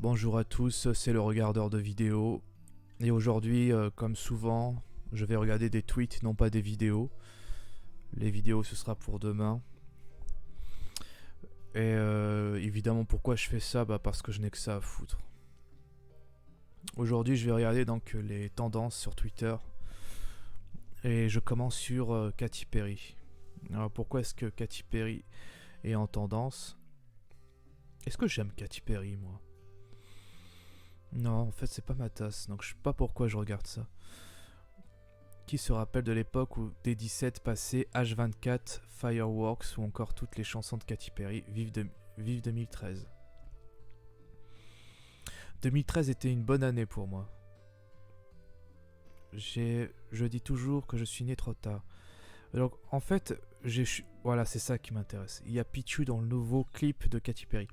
Bonjour à tous, c'est le regardeur de vidéos. Et aujourd'hui, comme souvent, je vais regarder des tweets, non pas des vidéos. Les vidéos, ce sera pour demain. Et évidemment, pourquoi je fais ça? Parce que je n'ai que ça à foutre. Aujourd'hui, je vais regarder donc les tendances sur Twitter. Et je commence sur Katy Perry. Alors pourquoi est-ce que Katy Perry est en tendance? Est-ce que j'aime Katy Perry, moi? Non, en fait, c'est pas ma tasse, donc je sais pas pourquoi je regarde ça. Qui se rappelle de l'époque où des 17 passaient H24, Fireworks ou encore toutes les chansons de Katy Perry, vive 2013. 2013 était une bonne année pour moi. Je dis toujours que je suis né trop tard. Donc en fait, voilà, c'est ça qui m'intéresse. Il y a Pichu dans le nouveau clip de Katy Perry.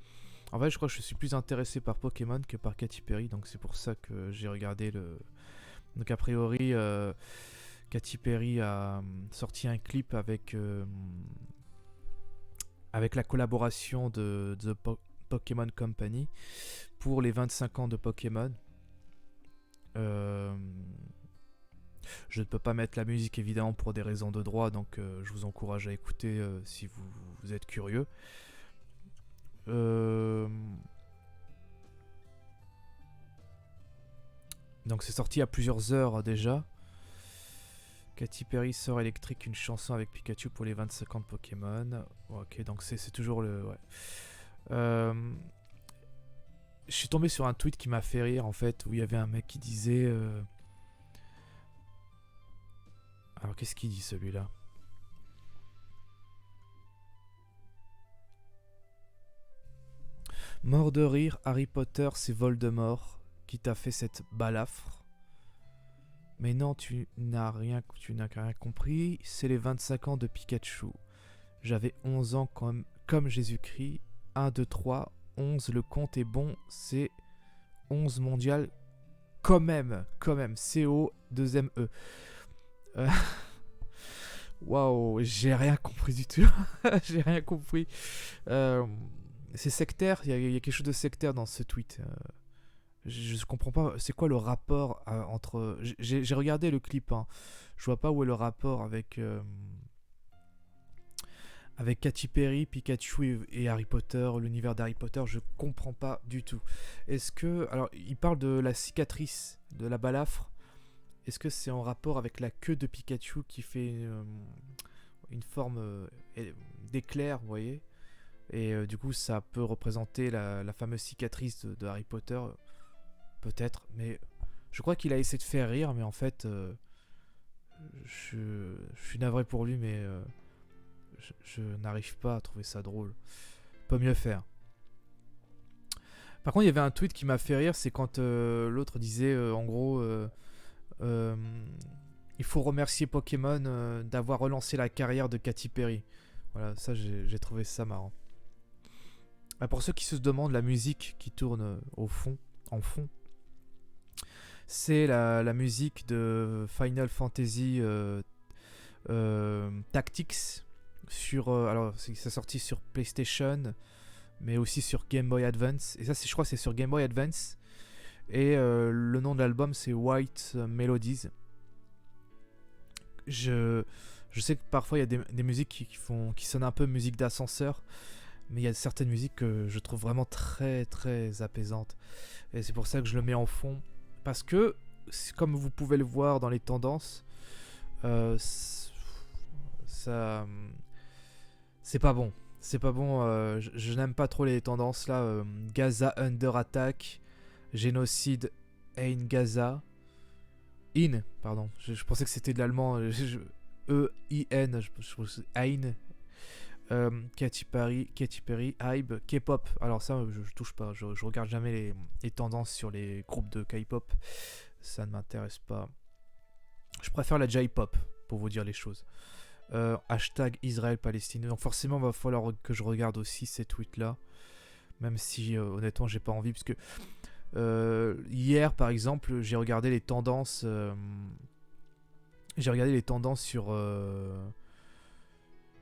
En fait, je crois que je suis plus intéressé par Pokémon que par Katy Perry, donc c'est pour ça que j'ai regardé le... Donc a priori, Katy Perry a sorti un clip avec la collaboration de Pokémon Company pour les 25 ans de Pokémon. Je ne peux pas mettre la musique évidemment pour des raisons de droit, donc je vous encourage à écouter si vous êtes curieux. Donc c'est sorti à plusieurs heures déjà. Katy Perry sort électrique, une chanson avec Pikachu pour les 25 ans de Pokémon. Ok, donc c'est toujours le... Ouais. Je suis tombé sur un tweet qui m'a fait rire en fait, où il y avait un mec qui disait... Alors qu'est-ce qu'il dit celui-là? Mort de rire, Harry Potter, c'est Voldemort qui t'a fait cette balafre. Mais non, tu n'as rien compris, c'est les 25 ans de Pikachu. J'avais 11 ans comme Jésus-Christ. 1, 2, 3, 11, le compte est bon, c'est 11 mondial quand même, CO, 2 E. Waouh, j'ai rien compris du tout. J'ai rien compris. C'est sectaire, il y a quelque chose de sectaire dans ce tweet. Je comprends pas, c'est quoi le rapport entre... J'ai regardé le clip, hein. Je vois pas où est le rapport avec Katy Perry, Pikachu et Harry Potter, l'univers d'Harry Potter, je comprends pas du tout. Est-ce que... Alors, il parle de la cicatrice, de la balafre. Est-ce que c'est en rapport avec la queue de Pikachu qui fait une forme d'éclair, vous voyez? Et du coup, ça peut représenter la fameuse cicatrice de Harry Potter. Peut-être, mais je crois qu'il a essayé de faire rire, mais en fait, je suis navré pour lui, mais je n'arrive pas à trouver ça drôle. Peut mieux faire. Par contre, il y avait un tweet qui m'a fait rire, c'est quand l'autre disait, en gros, il faut remercier Pokémon d'avoir relancé la carrière de Katy Perry. Voilà, ça j'ai trouvé ça marrant. Pour ceux qui se demandent, la musique qui tourne en fond, c'est la musique de Final Fantasy Tactics sur alors c'est sorti sur PlayStation mais aussi sur Game Boy Advance, et ça je crois c'est sur Game Boy Advance, et le nom de l'album c'est White Melodies. Je sais que parfois il y a des musiques qui sonnent un peu musique d'ascenseur, mais il y a certaines musiques que je trouve vraiment très très apaisantes, et c'est pour ça que je le mets en fond, parce que comme vous pouvez le voir dans les tendances, ça c'est pas bon. C'est pas bon, je n'aime pas trop les tendances là. Gaza under attack, génocide, Ein Gaza. Pardon, je pensais que c'était de l'allemand. E-I-N, je pense Ein. Katy Perry, Hype, K-pop. Alors ça, je touche pas. Je regarde jamais les tendances sur les groupes de K-pop. Ça ne m'intéresse pas. Je préfère la J-pop, pour vous dire les choses. Hashtag Israël-Palestine. Donc forcément, il va falloir que je regarde aussi ces tweets-là. Même si, honnêtement, j'ai pas envie. Parce que hier, par exemple, j'ai regardé les tendances.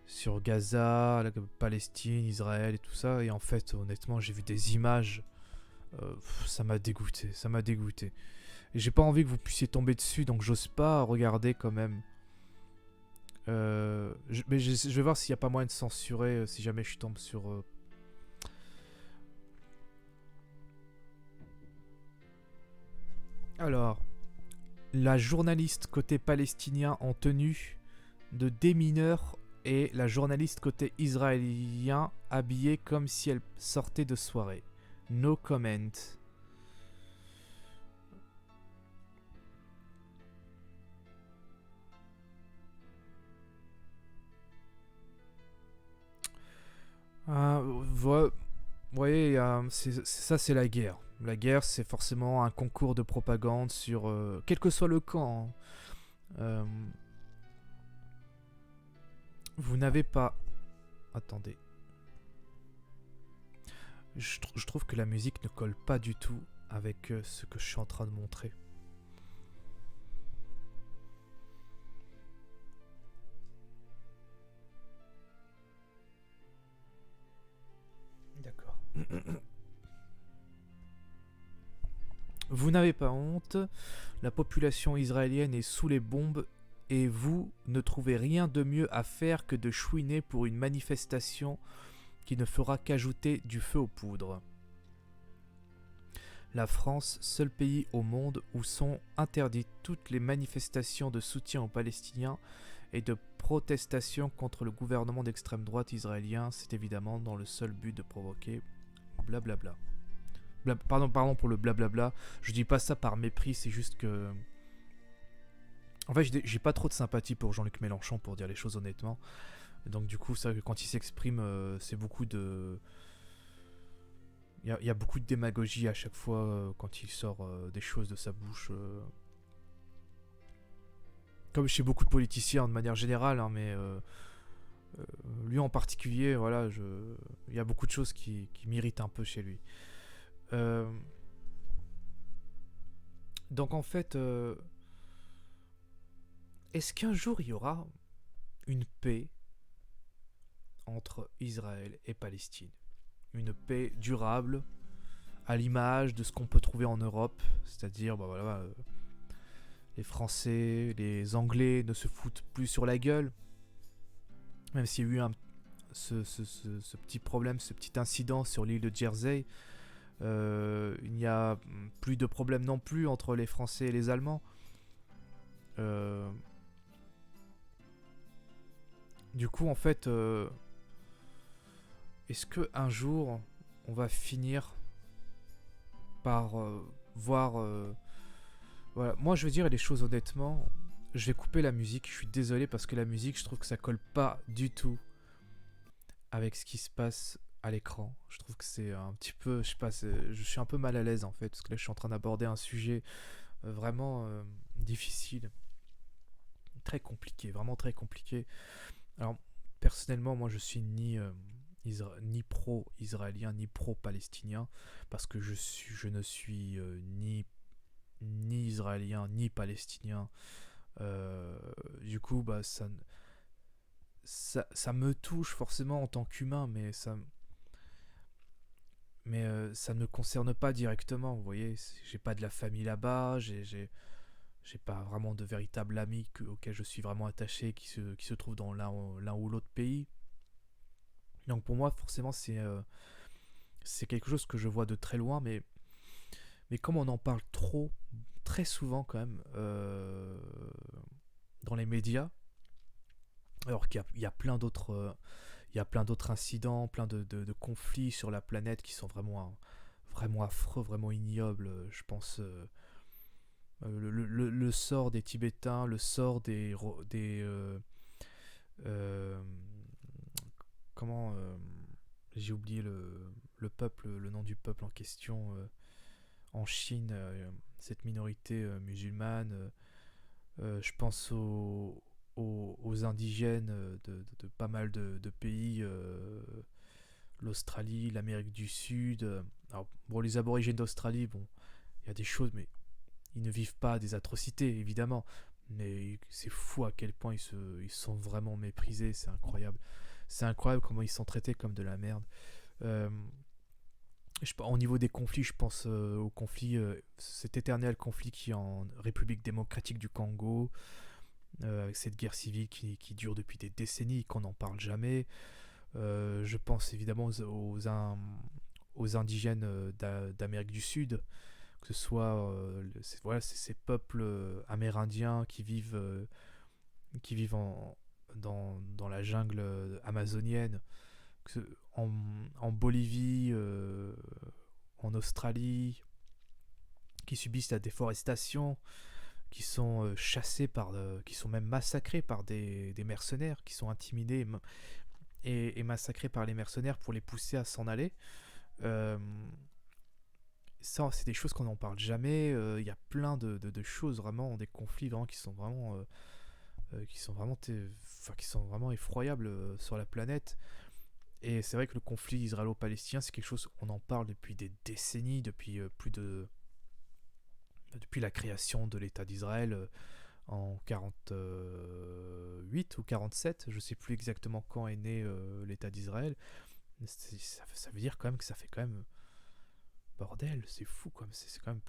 Sur Gaza, la Palestine, Israël et tout ça. Et en fait, honnêtement, j'ai vu des images Ça m'a dégoûté, ça m'a dégoûté. Et j'ai pas envie que vous puissiez tomber dessus, donc j'ose pas regarder quand même. Mais je vais voir s'il n'y a pas moyen de censurer si jamais je tombe sur. Alors, la journaliste côté palestinien en tenue de démineur et la journaliste côté israélien habillée comme si elle sortait de soirée. No comment. Vous voyez, ça c'est la guerre. La guerre, c'est forcément un concours de propagande sur quel que soit le camp, hein. Vous n'avez pas. Attendez. Je trouve que la musique ne colle pas du tout avec ce que je suis en train de montrer. D'accord. Vous n'avez pas honte, la population israélienne est sous les bombes et vous ne trouvez rien de mieux à faire que de chouiner pour une manifestation qui ne fera qu'ajouter du feu aux poudres. La France, seul pays au monde où sont interdites toutes les manifestations de soutien aux Palestiniens et de protestation contre le gouvernement d'extrême droite israélien, c'est évidemment dans le seul but de provoquer blablabla. Pardon pour le blablabla, je dis pas ça par mépris, c'est juste que... En fait, j'ai pas trop de sympathie pour Jean-Luc Mélenchon, pour dire les choses honnêtement. Donc du coup, ça, quand il s'exprime, c'est beaucoup de... Il y a beaucoup de démagogie à chaque fois quand il sort des choses de sa bouche. Comme chez beaucoup de politiciens de manière générale, hein, mais lui en particulier, voilà, il y a beaucoup de choses qui m'irritent un peu chez lui. Donc en fait, est-ce qu'un jour il y aura une paix entre Israël et Palestine? Une paix durable, à l'image de ce qu'on peut trouver en Europe, c'est-à-dire bah voilà, les Français, les Anglais ne se foutent plus sur la gueule, même s'il y a eu ce petit problème, ce petit incident sur l'île de Jersey. Il n'y a plus de problème non plus entre les Français et les Allemands. Du coup, en fait, est-ce que un jour on va finir par voir voilà. Moi, je veux dire les choses honnêtement. Je vais couper la musique. Je suis désolé parce que la musique, je trouve que ça colle pas du tout avec ce qui se passe à l'écran. Je trouve que c'est un petit peu, je sais pas, je suis un peu mal à l'aise en fait parce que là, je suis en train d'aborder un sujet vraiment difficile, très compliqué, vraiment très compliqué. Alors, personnellement, moi, je suis ni pro-israélien ni pro-palestinien parce que je ne suis ni israélien ni palestinien. Du coup, bah, ça me touche forcément en tant qu'humain, mais ça ne me concerne pas directement. Vous voyez, j'ai pas de la famille là-bas, j'ai pas vraiment de véritables amis auxquels je suis vraiment attaché qui se trouvent dans l'un ou l'autre pays. Donc pour moi, forcément, c'est quelque chose que je vois de très loin, mais comme on en parle très souvent quand même, dans les médias, alors qu'il y a plein d'autres il y a plein d'autres incidents, plein de conflits sur la planète qui sont vraiment affreux, vraiment ignobles. Je pense le sort des Tibétains, le sort euh, comment j'ai oublié le peuple, le nom du peuple en question en Chine, cette minorité musulmane. Je pense aux indigènes de pas mal de pays, l'Australie, l'Amérique du Sud. Alors, bon, les aborigènes d'Australie, bon, il y a des choses, mais ils ne vivent pas des atrocités, évidemment. Mais c'est fou à quel point ils sont vraiment méprisés, c'est incroyable. C'est incroyable comment ils sont traités comme de la merde. Au niveau des conflits, je pense au conflit, cet éternel conflit qui est en République démocratique du Congo, avec cette guerre civile qui dure depuis des décennies, qu'on n'en parle jamais. Je pense évidemment aux indigènes d'Amérique du Sud, que ce soit voilà, c'est ces peuples amérindiens qui vivent dans la jungle amazonienne, en, en Bolivie, en Australie, qui subissent la déforestation, qui sont chassés qui sont même massacrés par des mercenaires, qui sont intimidés et massacrés par les mercenaires pour les pousser à s'en aller. Euh, Ça, c'est des choses qu'on n'en parle jamais. Il y a plein de choses, vraiment, des conflits vraiment qui sont vraiment effroyables sur la planète. Et c'est vrai que le conflit israélo-palestinien, c'est quelque chose, on en parle depuis des décennies, depuis la création de l'État d'Israël en 48 ou 47, je sais plus exactement quand est né l'État d'Israël. Ça veut dire quand même que ça fait quand même bordel, c'est fou quand même. C'est quand même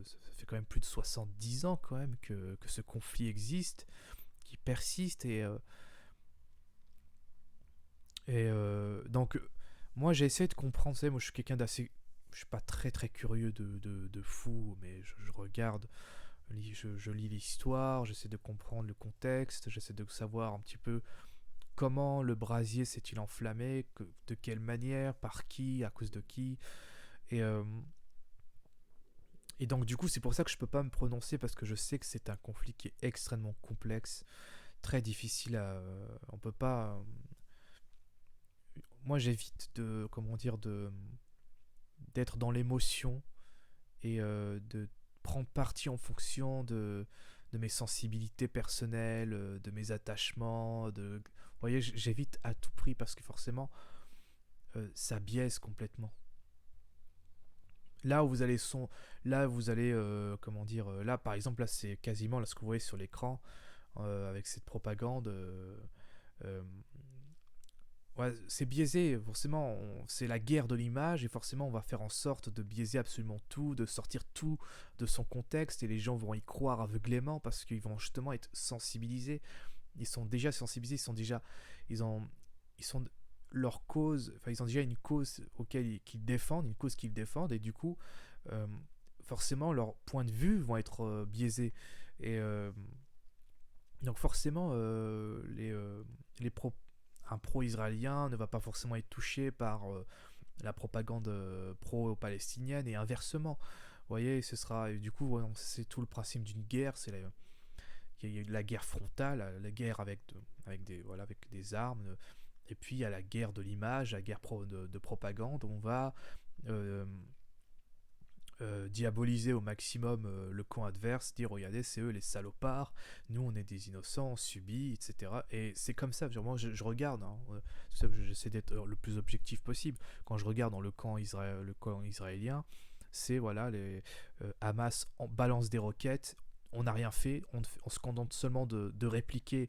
ça fait quand même plus de 70 ans quand même que ce conflit existe, qui persiste donc moi j'ai essayé de comprendre. Moi je suis quelqu'un d'assez, je suis pas très très curieux de fou, mais je regarde, je lis l'histoire, j'essaie de comprendre le contexte, j'essaie de savoir un petit peu comment le brasier s'est-il enflammé, de quelle manière, par qui, à cause de qui. Et, euh, et donc du coup c'est pour ça que je peux pas me prononcer, parce que je sais que c'est un conflit qui est extrêmement complexe, très difficile à... On peut pas... Moi j'évite de... Comment dire d'être dans l'émotion et de prendre parti en fonction de mes sensibilités personnelles, de mes attachements. Vous voyez, j'évite à tout prix, parce que forcément, ça biaise complètement. Là où vous allez là vous allez comment dire, là par exemple, là c'est quasiment là ce que vous voyez sur l'écran, avec cette propagande. Euh, Ouais, c'est biaisé, forcément, c'est la guerre de l'image, et forcément on va faire en sorte de biaiser absolument tout, de sortir tout de son contexte, et les gens vont y croire aveuglément parce qu'ils vont justement être sensibilisés. Ils sont déjà sensibilisés, ils ont, ils sont leur cause, enfin ils ont déjà une cause qu'ils défendent, une cause qu'ils défendent, et du coup, euh, forcément leurs points de vue vont être biaisés. Et donc forcément, les pro un pro-israélien ne va pas forcément être touché par la propagande pro-palestinienne, et inversement. Vous voyez, ce sera... Du coup, ouais, c'est tout le principe d'une guerre. Il y a la guerre frontale, la guerre avec des armes. Et puis il y a la guerre de l'image, la guerre de propagande. On va euh, diaboliser au maximum le camp adverse, dire regardez, c'est eux les salopards, nous on est des innocents, on subit, etc. Et c'est comme ça, vraiment, je regarde, hein, j'essaie d'être le plus objectif possible. Quand je regarde dans le camp israélien, c'est voilà, Hamas balance des roquettes, on n'a rien fait, on se contente seulement de répliquer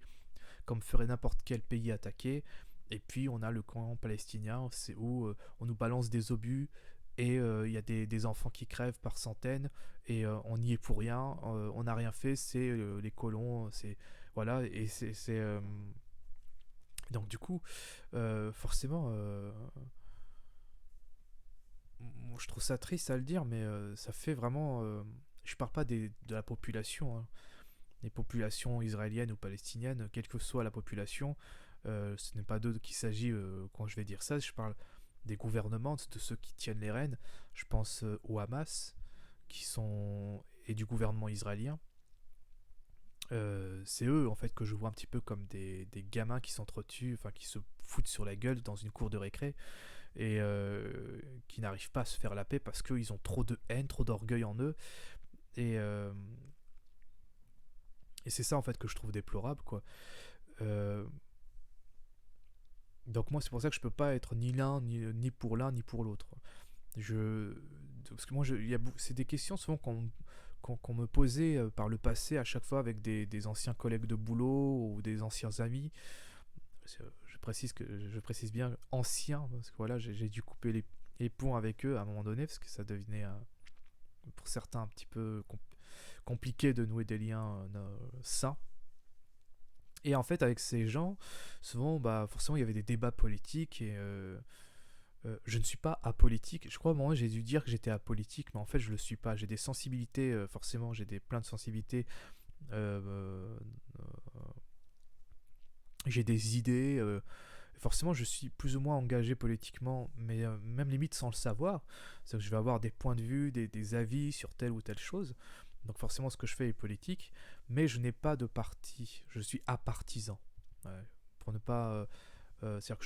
comme ferait n'importe quel pays attaqué. Et puis on a le camp palestinien, c'est où on nous balance des obus, et il y a des enfants qui crèvent par centaines, et on n'y est pour rien, on n'a rien fait, c'est les colons, c'est voilà. Et donc du coup, forcément, je trouve ça triste à le dire, mais ça fait vraiment... je parle pas de la population, hein. Les populations israéliennes ou palestiniennes, quelle que soit la population, ce n'est pas d'eux qu'il s'agit quand je vais dire ça. Je parle des gouvernements, de ceux qui tiennent les rênes. Je pense au Hamas, et du gouvernement israélien. C'est eux en fait que je vois un petit peu comme des gamins qui s'entretuent, enfin qui se foutent sur la gueule dans une cour de récré, et qui n'arrivent pas à se faire la paix parce qu'ils ont trop de haine, trop d'orgueil en eux. Et, euh, et c'est ça en fait que je trouve déplorable, quoi. Euh, donc moi c'est pour ça que je peux pas être ni ni pour l'un ni pour l'autre. Je Parce que moi c'est des questions souvent qu'on me posait par le passé, à chaque fois avec des anciens collègues de boulot ou des anciens amis. Je précise bien anciens, parce que voilà, j'ai dû couper les ponts avec eux à un moment donné, parce que ça devenait pour certains un petit peu compliqué de nouer des liens sains. Et en fait, avec ces gens, souvent, bah, forcément, il y avait des débats politiques et je ne suis pas apolitique. Je crois, à un moment, j'ai dû dire que j'étais apolitique, mais en fait, je le suis pas. J'ai des sensibilités, forcément, plein de sensibilités. euh, euh, j'ai des idées. Forcément, je suis plus ou moins engagé politiquement, mais même limite sans le savoir. C'est que je vais avoir des points de vue, des avis sur telle ou telle chose. Donc forcément, ce que je fais est politique, mais je n'ai pas de parti. Je suis apartisan. Ouais. Pour ne pas, c'est-à-dire que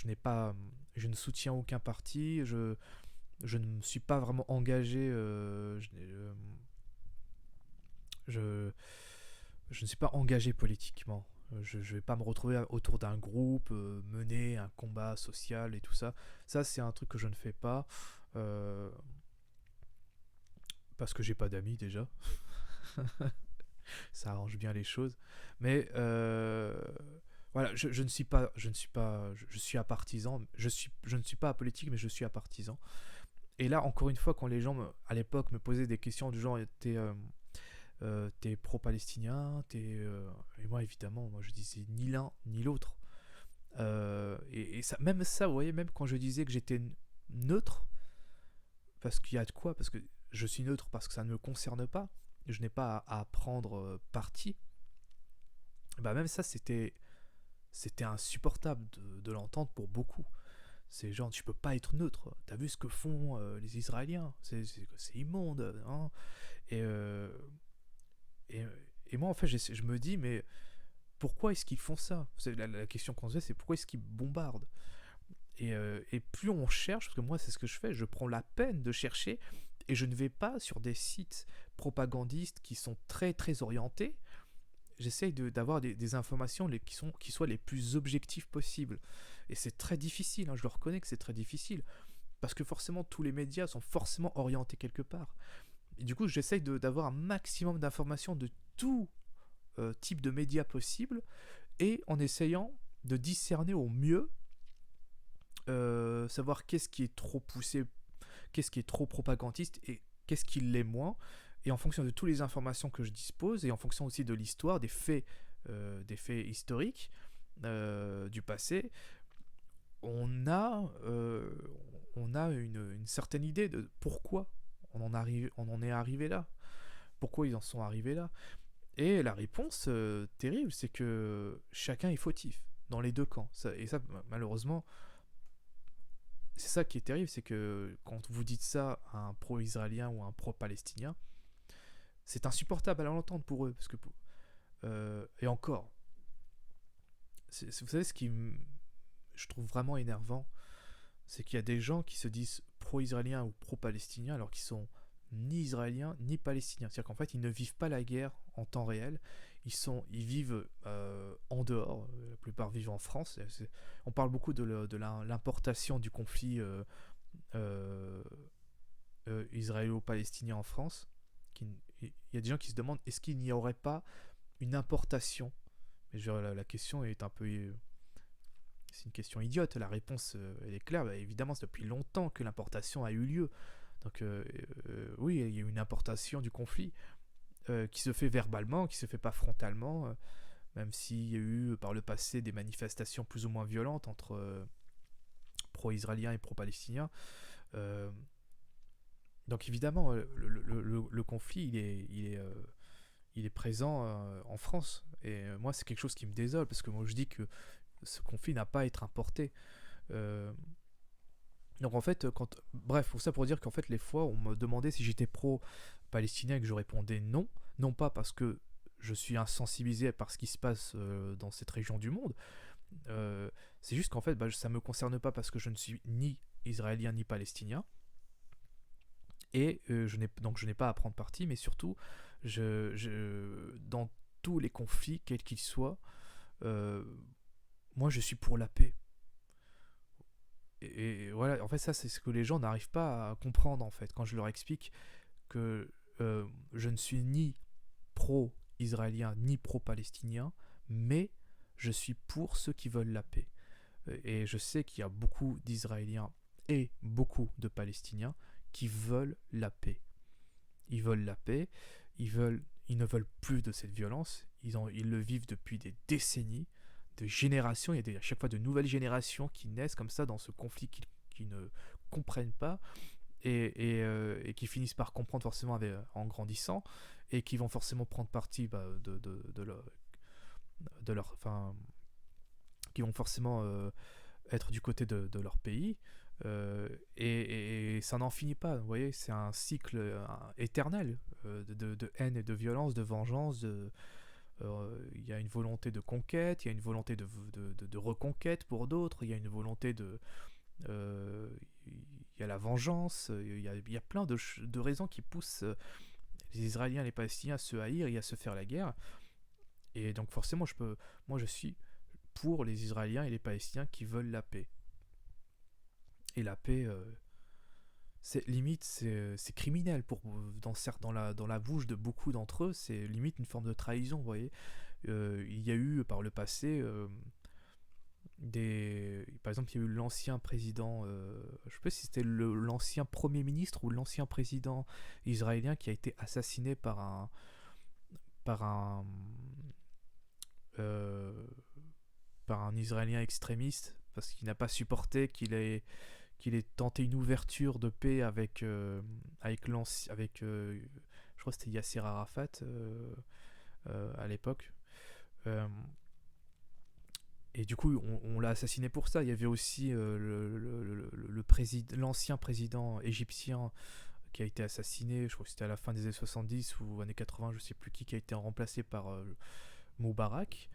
je ne soutiens aucun parti. Je ne me suis pas vraiment engagé. Je, je ne suis pas engagé politiquement. Je ne vais pas me retrouver autour d'un groupe, mener un combat social et tout ça. Ça, c'est un truc que je ne fais pas. euh, Parce que j'ai pas d'amis déjà. Ça arrange bien les choses. Mais voilà, je suis apartisan. Je ne suis pas apolitique, mais je suis apartisan. Et là, encore une fois, quand les gens, à l'époque, me posaient des questions du genre, t'es pro-palestinien, et moi, évidemment, moi, je disais ni l'un ni l'autre. Et ça, même ça, vous voyez, même quand je disais que j'étais neutre, parce qu'il y a de quoi, parce que je suis neutre parce que ça ne me concerne pas, je n'ai pas à prendre parti, bah même ça, c'était insupportable de l'entendre pour beaucoup. C'est genre, tu peux pas être neutre. T'as vu ce que font les Israéliens? C'est immonde. Hein. Et, euh, et, et moi, en fait, je me dis, mais pourquoi est-ce qu'ils font ça? La question qu'on se fait, c'est pourquoi est-ce qu'ils bombardent? Et plus on cherche, parce que moi, c'est ce que je fais, je prends la peine de chercher et je ne vais pas sur des sites propagandistes qui sont très très orientés. J'essaye d'avoir des informations qui soient les plus objectives possibles. Et c'est très difficile, hein, je le reconnais que c'est très difficile. Parce que forcément, tous les médias sont forcément orientés quelque part. Et du coup, j'essaye d'avoir un maximum d'informations de tout type de médias possible, et en essayant de discerner au mieux, savoir qu'est-ce qui est trop poussé, qu'est-ce qui est trop propagandiste, et qu'est-ce qui l'est moins. Et en fonction de toutes les informations que je dispose, et en fonction aussi de l'histoire, des faits historiques du passé, on a, euh, on a une certaine idée de pourquoi on en est arrivé là. Pourquoi ils en sont arrivés là. Et la réponse terrible, c'est que chacun est fautif, dans les deux camps. Et ça, malheureusement, c'est ça qui est terrible, c'est que quand vous dites ça à un pro-israélien ou à un pro-palestinien, c'est insupportable à l'entendre pour eux. Parce que, et encore, vous savez ce qui je trouve vraiment énervant, c'est qu'il y a des gens qui se disent pro-israéliens ou pro-palestiniens alors qu'ils sont ni israéliens ni palestiniens. C'est-à-dire qu'en fait, ils ne vivent pas la guerre en temps réel. Ils vivent en dehors. La plupart vivent en France. On parle beaucoup de l'importation du conflit euh, israélo-palestinien en France. Il y a des gens qui se demandent est-ce qu'il n'y aurait pas une importation. Mais la question est un peu c'est une question idiote. La réponse, elle est claire. Bah, évidemment, c'est depuis longtemps que l'importation a eu lieu. Donc, oui, il y a une importation du conflit qui se fait verbalement, qui se fait pas frontalement, même s'il y a eu par le passé des manifestations plus ou moins violentes entre pro-israéliens et pro-palestiniens. Euh, donc, évidemment, le conflit, il est présent en France. Et moi, c'est quelque chose qui me désole, parce que moi, je dis que ce conflit n'a pas à être importé. Euh, donc en fait, bref, tout ça pour dire qu'en fait, les fois, on me demandait si j'étais pro-palestinien et que je répondais non. Non pas parce que je suis insensibilisé par ce qui se passe dans cette région du monde. Euh, c'est juste qu'en fait, bah, ça me concerne pas parce que je ne suis ni israélien ni palestinien. Et donc je n'ai pas à prendre parti, mais surtout, dans tous les conflits, quels qu'ils soient, euh, moi je suis pour la paix. Et voilà, en fait, ça, c'est ce que les gens n'arrivent pas à comprendre, en fait, quand je leur explique que je ne suis ni pro-israélien ni pro-palestinien, mais je suis pour ceux qui veulent la paix. Et je sais qu'il y a beaucoup d'Israéliens et beaucoup de Palestiniens qui veulent la paix. Ils veulent la paix, ils ne veulent plus de cette violence, ils le vivent depuis des décennies, de générations, il y a à chaque fois de nouvelles générations qui naissent comme ça dans ce conflit qui ne comprennent pas et qui finissent par comprendre forcément en grandissant et qui vont forcément prendre parti de leur enfin, qui vont forcément être du côté de leur pays. Et ça n'en finit pas, vous voyez, c'est un cycle éternel de haine et de violence, de vengeance. Il y a une volonté de conquête, il y a une volonté de reconquête pour d'autres, il y a une volonté il y a la vengeance, il y a plein de raisons qui poussent les Israéliens et les Palestiniens à se haïr et à se faire la guerre. Et donc forcément, moi je suis pour les Israéliens et les Palestiniens qui veulent la paix. Et la paix, c'est limite, c'est criminel dans la bouche de beaucoup d'entre eux, c'est limite une forme de trahison, vous voyez. Il y a eu par le passé par exemple, il y a eu l'ancien président, je ne sais pas si c'était l'ancien premier ministre ou l'ancien président israélien qui a été assassiné par un, euh, par un Israélien extrémiste parce qu'il n'a pas supporté qu'il ait tenté une ouverture de paix je crois que c'était Yasser Arafat à l'époque. Euh, et du coup, on l'a assassiné pour ça. Il y avait aussi l'ancien président égyptien qui a été assassiné, je crois que c'était à la fin des années 70 ou années 80, je sais plus qui a été remplacé par Moubarak.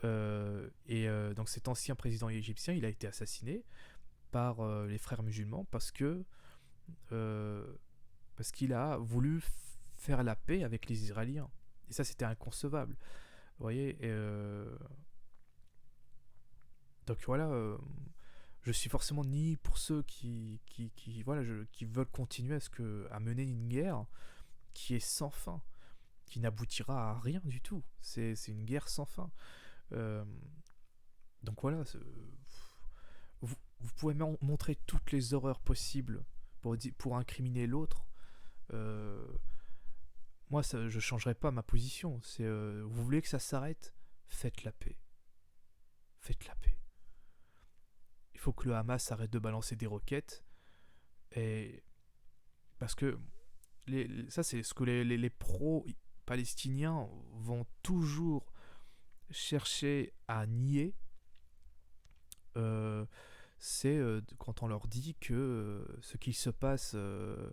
Donc cet ancien président égyptien, il a été assassiné par les frères musulmans euh, parce qu'il a voulu faire la paix avec les Israéliens. Et ça, c'était inconcevable. Vous voyez, donc voilà, je suis forcément ni pour ceux qui veulent continuer à mener une guerre qui est sans fin, qui n'aboutira à rien du tout. C'est une guerre sans fin. Euh, donc voilà, vous pouvez montrer toutes les horreurs possibles pour incriminer l'autre. Euh, Moi, je ne changerai pas ma position. Vous voulez que ça s'arrête? Faites la paix. Faites la paix. Il faut que le Hamas arrête de balancer des roquettes. Et parce que ça, c'est ce que les pro-palestiniens vont toujours chercher à nier. Euh, c'est quand on leur dit que ce qui se passe euh,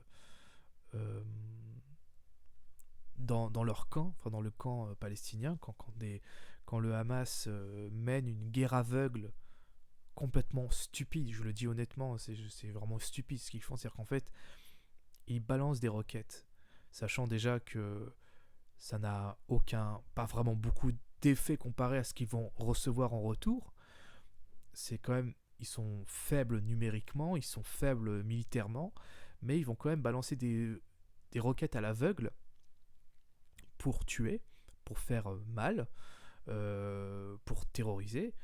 dans leur camp, enfin dans le camp palestinien, quand le Hamas mène une guerre aveugle complètement stupide, je le dis honnêtement, c'est vraiment stupide ce qu'ils font, c'est-à-dire qu'en fait, ils balancent des roquettes, sachant déjà que ça n'a pas vraiment beaucoup d'effet comparé à ce qu'ils vont recevoir en retour. C'est quand même, ils sont faibles numériquement, ils sont faibles militairement, mais ils vont quand même balancer des roquettes à l'aveugle pour tuer, pour faire mal, pour terroriser.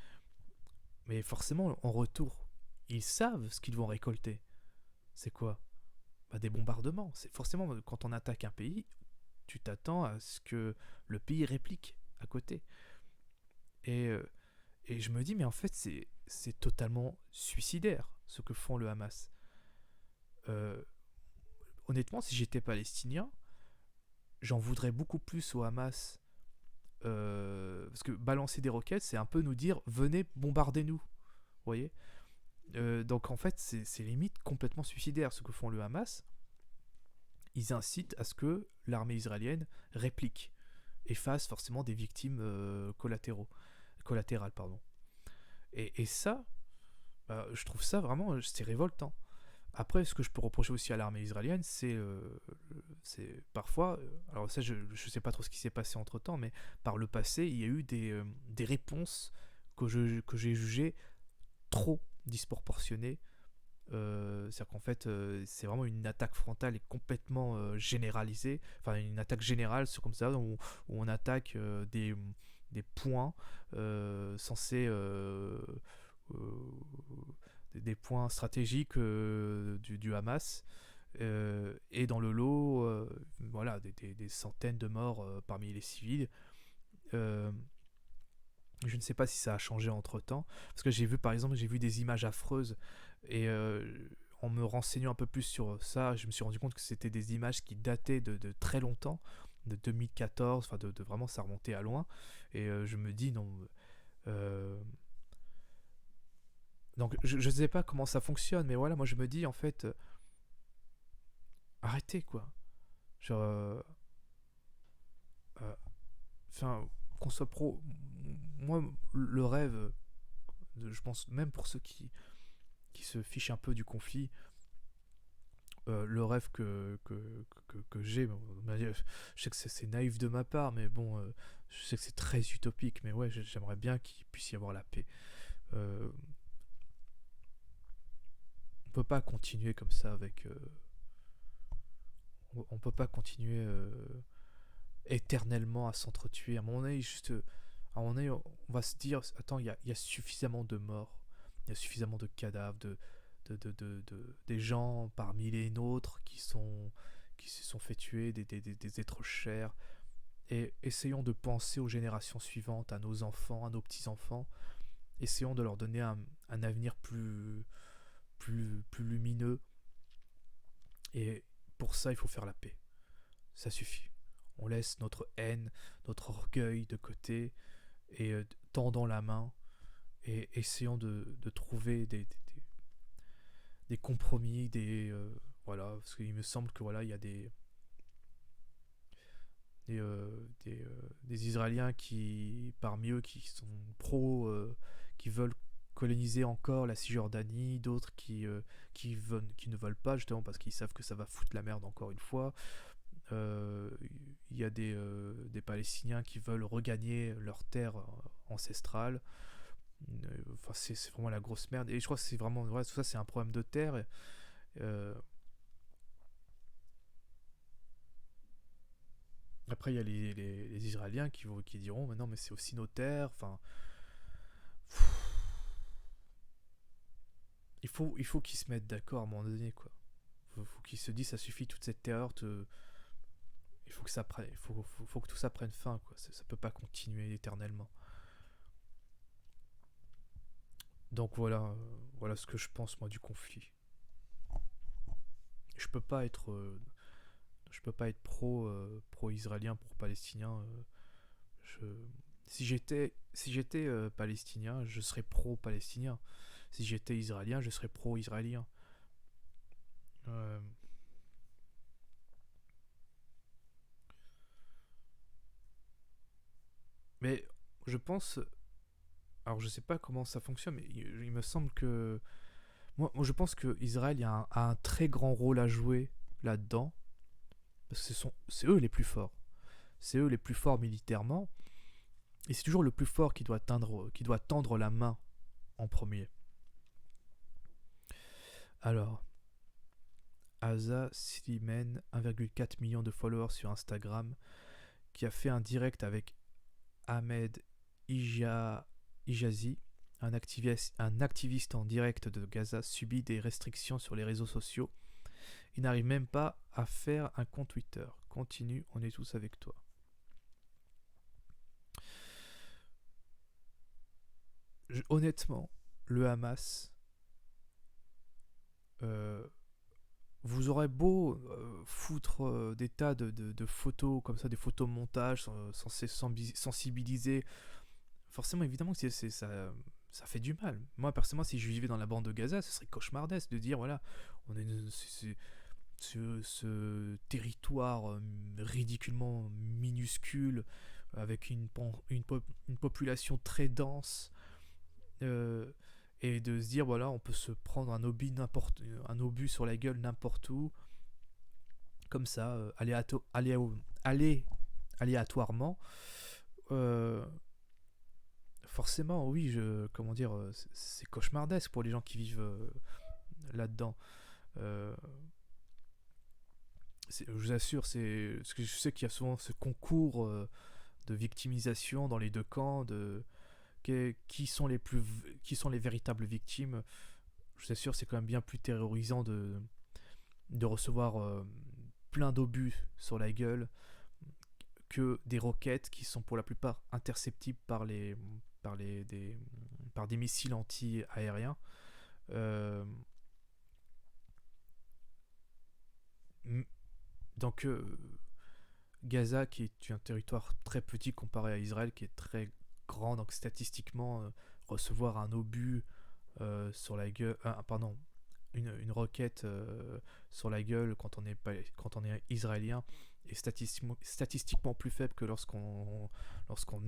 Mais forcément, en retour, ils savent ce qu'ils vont récolter. C'est quoi? Des bombardements. C'est forcément, quand on attaque un pays, tu t'attends à ce que le pays réplique à côté. Et, euh, et je me dis, mais en fait, c'est totalement suicidaire ce que font le Hamas. Euh, Honnêtement, si j'étais palestinien, j'en voudrais beaucoup plus au Hamas. Parce que balancer des roquettes, c'est un peu nous dire venez bombardez-nous. Vous voyez. Donc en fait, c'est limite complètement suicidaire ce que font le Hamas. Ils incitent à ce que l'armée israélienne réplique et fasse forcément des victimes collatérales. Pardon. Et ça, je trouve ça vraiment, c'est révoltant. Après, ce que je peux reprocher aussi à l'armée israélienne, c'est parfois, alors ça, je ne sais pas trop ce qui s'est passé entre temps, mais par le passé, il y a eu des réponses que j'ai jugées trop disproportionnées. C'est-à-dire qu'en fait, c'est vraiment une attaque frontale et complètement généralisée, enfin une attaque générale, c'est comme ça, où on attaque des points censés des points stratégiques du Hamas. Et dans le lot, voilà, des centaines de morts parmi les civils. Euh, je ne sais pas si ça a changé entre temps, parce que j'ai vu par exemple, j'ai vu des images affreuses, et en me renseignant un peu plus sur ça, je me suis rendu compte que c'était des images qui dataient de très longtemps, de 2014, enfin de vraiment ça remontait à loin, et je me dis non. euh, donc je ne sais pas comment ça fonctionne, mais voilà, moi je me dis en fait, arrêtez quoi. Genre, enfin, qu'on soit pro. Moi, le rêve, je pense même pour ceux qui se fichent un peu du conflit, le rêve que j'ai, bon, je sais que c'est naïf de ma part, mais bon, je sais que c'est très utopique, mais ouais, j'aimerais bien qu'il puisse y avoir la paix. Euh, on peut pas continuer comme ça avec. On peut pas continuer éternellement à s'entretuer. À un moment donné, juste, à un moment donné, on va se dire, attends, il y a suffisamment de morts, il y a suffisamment de cadavres, des gens parmi les nôtres qui se sont fait tuer, des êtres chers. Et essayons de penser aux générations suivantes, à nos enfants, à nos petits-enfants. Essayons de leur donner un avenir plus lumineux. Et pour ça, il faut faire la paix. Ça suffit. On laisse notre haine, notre orgueil de côté et tendons la main et essayons de trouver des compromis, voilà, parce qu'il me semble que voilà, il y a des Israéliens qui, parmi eux, qui sont pro, qui veulent coloniser encore la Cisjordanie, d'autres qui ne veulent pas justement parce qu'ils savent que ça va foutre la merde encore une fois. Il y a des Palestiniens qui veulent regagner leur terre ancestrale. Enfin, c'est vraiment la grosse merde. Et je crois que c'est vraiment. Ouais, tout ça, c'est un problème de terre. Euh, Après, il y a les Israéliens qui diront mais non, mais c'est aussi nos terres. Enfin, il faut qu'ils se mettent d'accord à un moment donné, quoi. Faut qu'ils se disent ça suffit toute cette terreur. Il faut que ça prenne, faut que tout ça prenne fin, quoi. Ça peut pas continuer éternellement. Donc voilà, voilà ce que je pense moi du conflit. Je peux pas être, je peux pas être pro israélien, pro palestinien. Je, si j'étais palestinien, je serais pro palestinien. Si j'étais israélien, je serais pro israélien. Euh, mais je pense, alors je sais pas comment ça fonctionne, mais il me semble que moi je pense que Israël a un très grand rôle à jouer là-dedans parce que c'est eux les plus forts. C'est eux les plus forts militairement. Et c'est toujours le plus fort qui doit tendre la main en premier. Alors, Asa Slimane, 1,4 million de followers sur Instagram, qui a fait un direct avec Ahmed Hijazi, un activiste en direct de Gaza, subit des restrictions sur les réseaux sociaux. Il n'arrive même pas à faire un compte Twitter. Continue, on est tous avec toi. Honnêtement, le Hamas, euh, vous aurez beau foutre des tas de photos comme ça, des photos montage censés sensibiliser, forcément évidemment que ça fait du mal. Moi personnellement, si je vivais dans la bande de Gaza, ce serait cauchemardesque de dire voilà, on est ce territoire ridiculement minuscule avec une population très dense, euh, et de se dire voilà, on peut se prendre un obus sur la gueule n'importe où comme ça, aléatoirement. euh, Forcément, oui, comment dire, c'est cauchemardesque pour les gens qui vivent là-dedans. Euh, je vous assure, c'est parce que je sais qu'il y a souvent ce concours de victimisation dans les deux camps, qui sont les véritables victimes. je vous assure, c'est quand même bien plus terrorisant de recevoir plein d'obus sur la gueule que des roquettes qui sont pour la plupart interceptibles par, les, des, par des missiles anti-aériens. Euh, donc Gaza, qui est un territoire très petit comparé à Israël, qui est très grand, donc statistiquement, recevoir un obus sur la gueule, pardon, une roquette sur la gueule quand on est israélien est statistiquement plus faible que lorsqu'on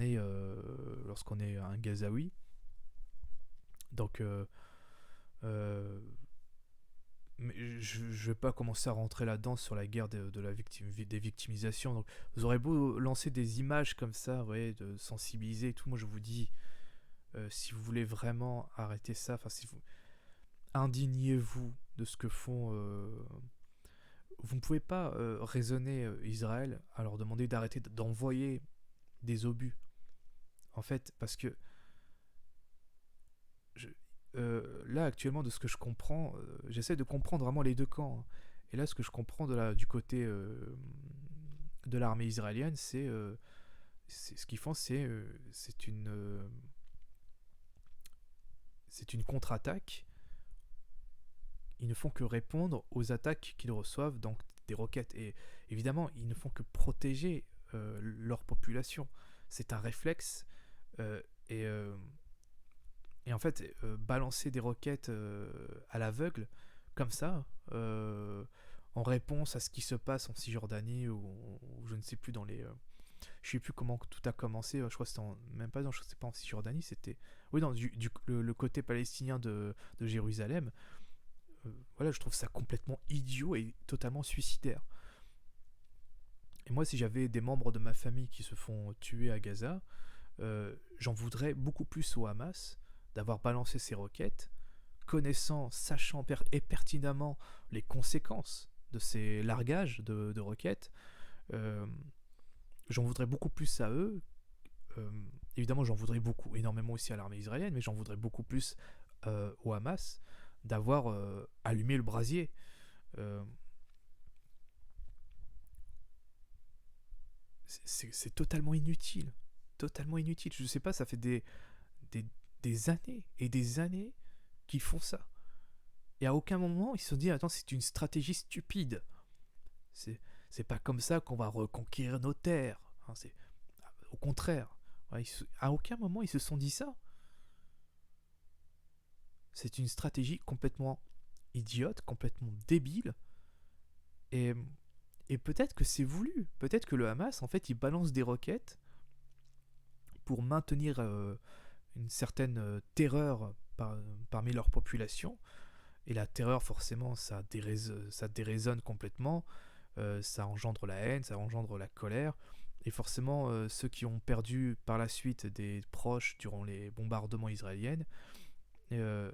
est un Gazaoui. Donc mais je ne vais pas commencer à rentrer là-dedans sur la guerre des victimisations. Donc, vous aurez beau lancer des images comme ça, ouais, de sensibiliser et tout. Moi, je vous dis, si vous voulez vraiment arrêter ça, enfin, si vous indignez-vous de ce que font. Vous ne pouvez pas raisonner Israël à leur demander d'arrêter d'envoyer des obus. En fait, parce que je, là, actuellement, de ce que je comprends, j'essaie de comprendre vraiment les deux camps, hein. Et là, ce que je comprends du côté de l'armée israélienne, c'est ce qu'ils font, c'est une contre-attaque. Ils ne font que répondre aux attaques qu'ils reçoivent, donc des roquettes. Et évidemment, ils ne font que protéger leur population. C'est un réflexe. euh, et, euh, et en fait, balancer des roquettes à l'aveugle, comme ça, en réponse à ce qui se passe en Cisjordanie, ou je ne sais plus dans les... je sais plus comment tout a commencé, je crois que c'était même pas, je sais pas en Cisjordanie, c'était... Oui, dans le côté palestinien de Jérusalem. Voilà, je trouve ça complètement idiot et totalement suicidaire. Et moi, si j'avais des membres de ma famille qui se font tuer à Gaza, j'en voudrais beaucoup plus au Hamas d'avoir balancé ces roquettes, connaissant, sachant et pertinemment les conséquences de ces largages de roquettes. Euh, J'en voudrais beaucoup plus à eux. Euh, Évidemment, j'en voudrais énormément aussi à l'armée israélienne, mais j'en voudrais beaucoup plus au Hamas d'avoir allumé le brasier. Euh, c'est totalement inutile. Totalement inutile. Je sais pas, ça fait des, des années et des années qu'ils font ça. Et à aucun moment ils se sont dit, attends, c'est une stratégie stupide. C'est, c'est pas comme ça qu'on va reconquérir nos terres. Hein, au contraire. Ouais, à aucun moment ils se sont dit ça. C'est une stratégie complètement idiote, complètement débile. Et, et peut-être que c'est voulu. Peut-être que le Hamas, en fait, il balance des roquettes pour maintenir une certaine terreur parmi leur population. Et la terreur, forcément, ça déraisonne complètement. Ça engendre la haine, ça engendre la colère. Et forcément, ceux qui ont perdu par la suite des proches durant les bombardements israéliens, euh,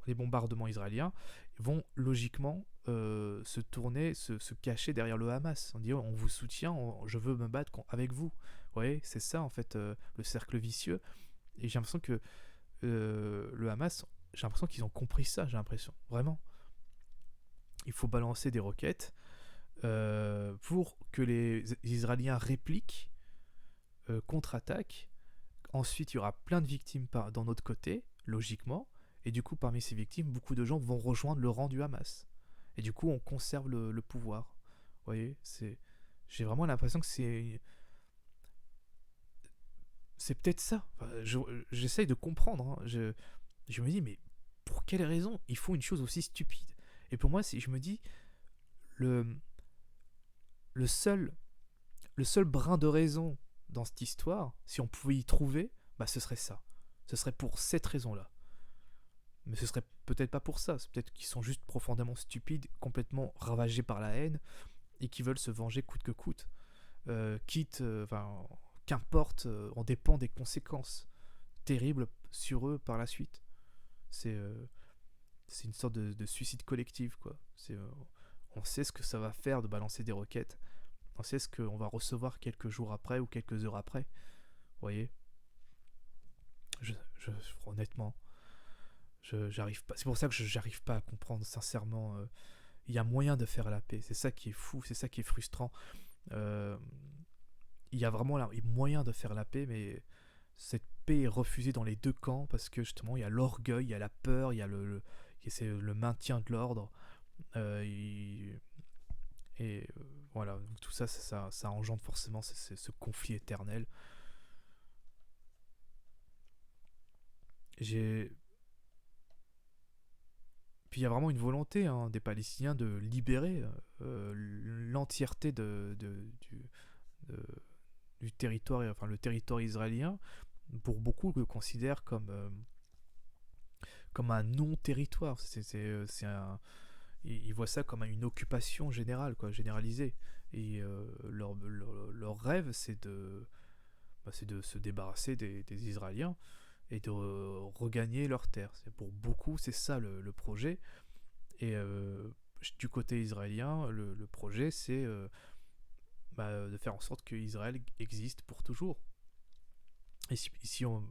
les bombardements israéliens, vont logiquement se tourner, se cacher derrière le Hamas, en disant on vous soutient, je veux me battre avec vous. Vous voyez, c'est ça en fait le cercle vicieux. Et j'ai l'impression que le Hamas, j'ai l'impression qu'ils ont compris ça, j'ai l'impression, vraiment. Il faut balancer des roquettes pour que les Israéliens répliquent, contre-attaquent. Ensuite, il y aura plein de victimes dans notre côté, logiquement. Et du coup, parmi ces victimes, beaucoup de gens vont rejoindre le rang du Hamas. Et du coup, on conserve le pouvoir. Vous voyez, j'ai vraiment l'impression que c'est peut-être ça. Enfin, j'essaye de comprendre. Hein. Je me dis, mais pour quelle raison il faut une chose aussi stupide? Et pour moi, je me dis, le, le, seul, le seul brin de raison dans cette histoire, si on pouvait y trouver, bah ce serait ça. Ce serait pour cette raison-là. Mais ce serait peut-être pas pour ça. C'est peut-être qu'ils sont juste profondément stupides, complètement ravagés par la haine, et qui veulent se venger coûte que coûte. Qu'importe, on dépend des conséquences terribles sur eux par la suite. C'est une sorte de suicide collectif, quoi. On sait ce que ça va faire de balancer des roquettes. On sait ce qu'on va recevoir quelques jours après ou quelques heures après. Vous voyez, honnêtement, J'arrive pas. C'est pour ça que j'arrive pas à comprendre sincèrement. Il y a moyen de faire la paix. C'est ça qui est fou, c'est ça qui est frustrant. Euh, il y a vraiment moyen de faire la paix, mais cette paix est refusée dans les deux camps parce que justement il y a l'orgueil, il y a la peur, il y a c'est le maintien de l'ordre. Euh, il- et voilà, donc tout ça, ça engendre forcément ce conflit éternel. J'ai Puis il y a vraiment une volonté, hein, des Palestiniens de libérer l'entièreté de- du territoire, enfin le territoire israélien. Pour beaucoup, le considèrent comme un non-territoire. Ils voient ça comme une occupation générale, quoi, généralisée. Et leur rêve, c'est de se débarrasser des Israéliens et de regagner leurs terres. Pour beaucoup, c'est ça le projet. Et du côté israélien, le projet, c'est de faire en sorte qu'Israël existe pour toujours. Et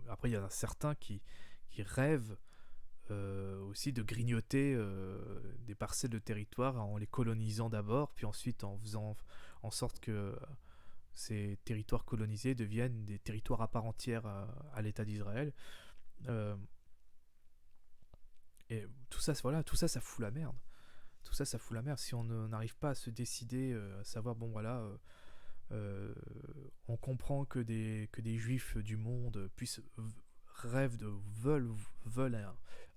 après, il y en a certains qui rêvent aussi de grignoter des parcelles de territoire en les colonisant d'abord, puis ensuite en faisant en sorte que ces territoires colonisés deviennent des territoires à part entière à l'État d'Israël. Euh, et tout ça, voilà, tout ça, ça fout la merde. Tout ça, ça fout la merde. Si on n'arrive pas à se décider, à savoir, bon voilà, euh, on comprend que des juifs du monde rêvent veulent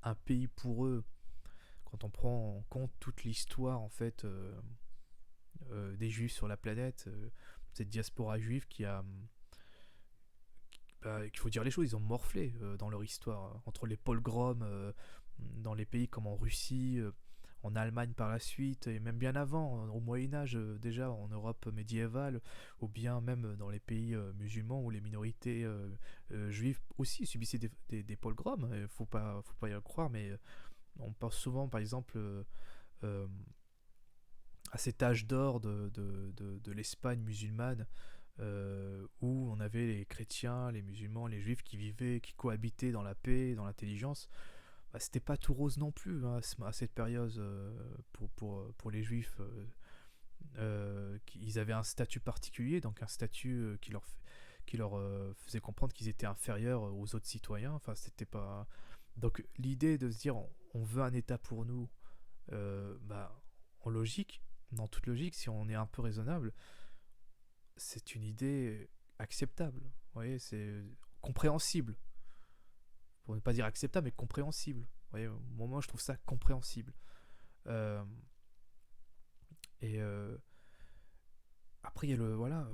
un pays pour eux. Quand on prend en compte toute l'histoire en fait des juifs sur la planète, cette diaspora juive qu'il faut dire les choses, ils ont morflé dans leur histoire, entre les pogroms dans les pays comme en Russie, en Allemagne par la suite, et même bien avant, au Moyen-Âge, déjà en Europe médiévale, ou bien même dans les pays musulmans où les minorités juives aussi subissaient des pogroms. Il faut pas y croire, mais on pense souvent, par exemple, euh, à cet âge d'or de l'Espagne musulmane, où on avait les chrétiens, les musulmans, les juifs qui vivaient, qui cohabitaient dans la paix, dans l'intelligence. Bah, c'était pas tout rose non plus hein, à cette période pour les juifs. Ils avaient un statut particulier, donc un statut qui leur faisait comprendre qu'ils étaient inférieurs aux autres citoyens. Enfin, c'était pas. Donc l'idée de se dire on veut un État pour nous, bah, en logique, dans toute logique, si on est un peu raisonnable, c'est une idée acceptable. Vous voyez, c'est compréhensible. Pour ne pas dire acceptable, mais compréhensible. Vous voyez, moi, je trouve ça compréhensible. Euh, et après, il y a le. Voilà.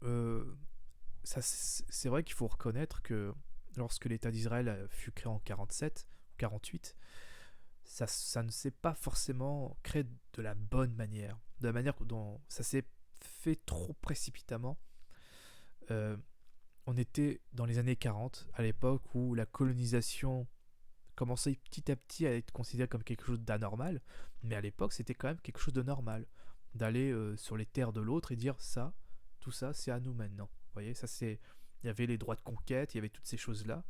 Euh, c'est vrai qu'il faut reconnaître que lorsque l'État d'Israël fut créé en 47 ou 48, ça ne s'est pas forcément créé de la bonne manière. De la manière dont ça s'est fait trop précipitamment. Euh, on était dans les années 40, à l'époque où la colonisation commençait petit à petit à être considérée comme quelque chose d'anormal, mais à l'époque c'était quand même quelque chose de normal, d'aller sur les terres de l'autre et dire ça, tout ça c'est à nous maintenant. Vous voyez, ça c'est. Il y avait les droits de conquête, il y avait toutes ces choses-là.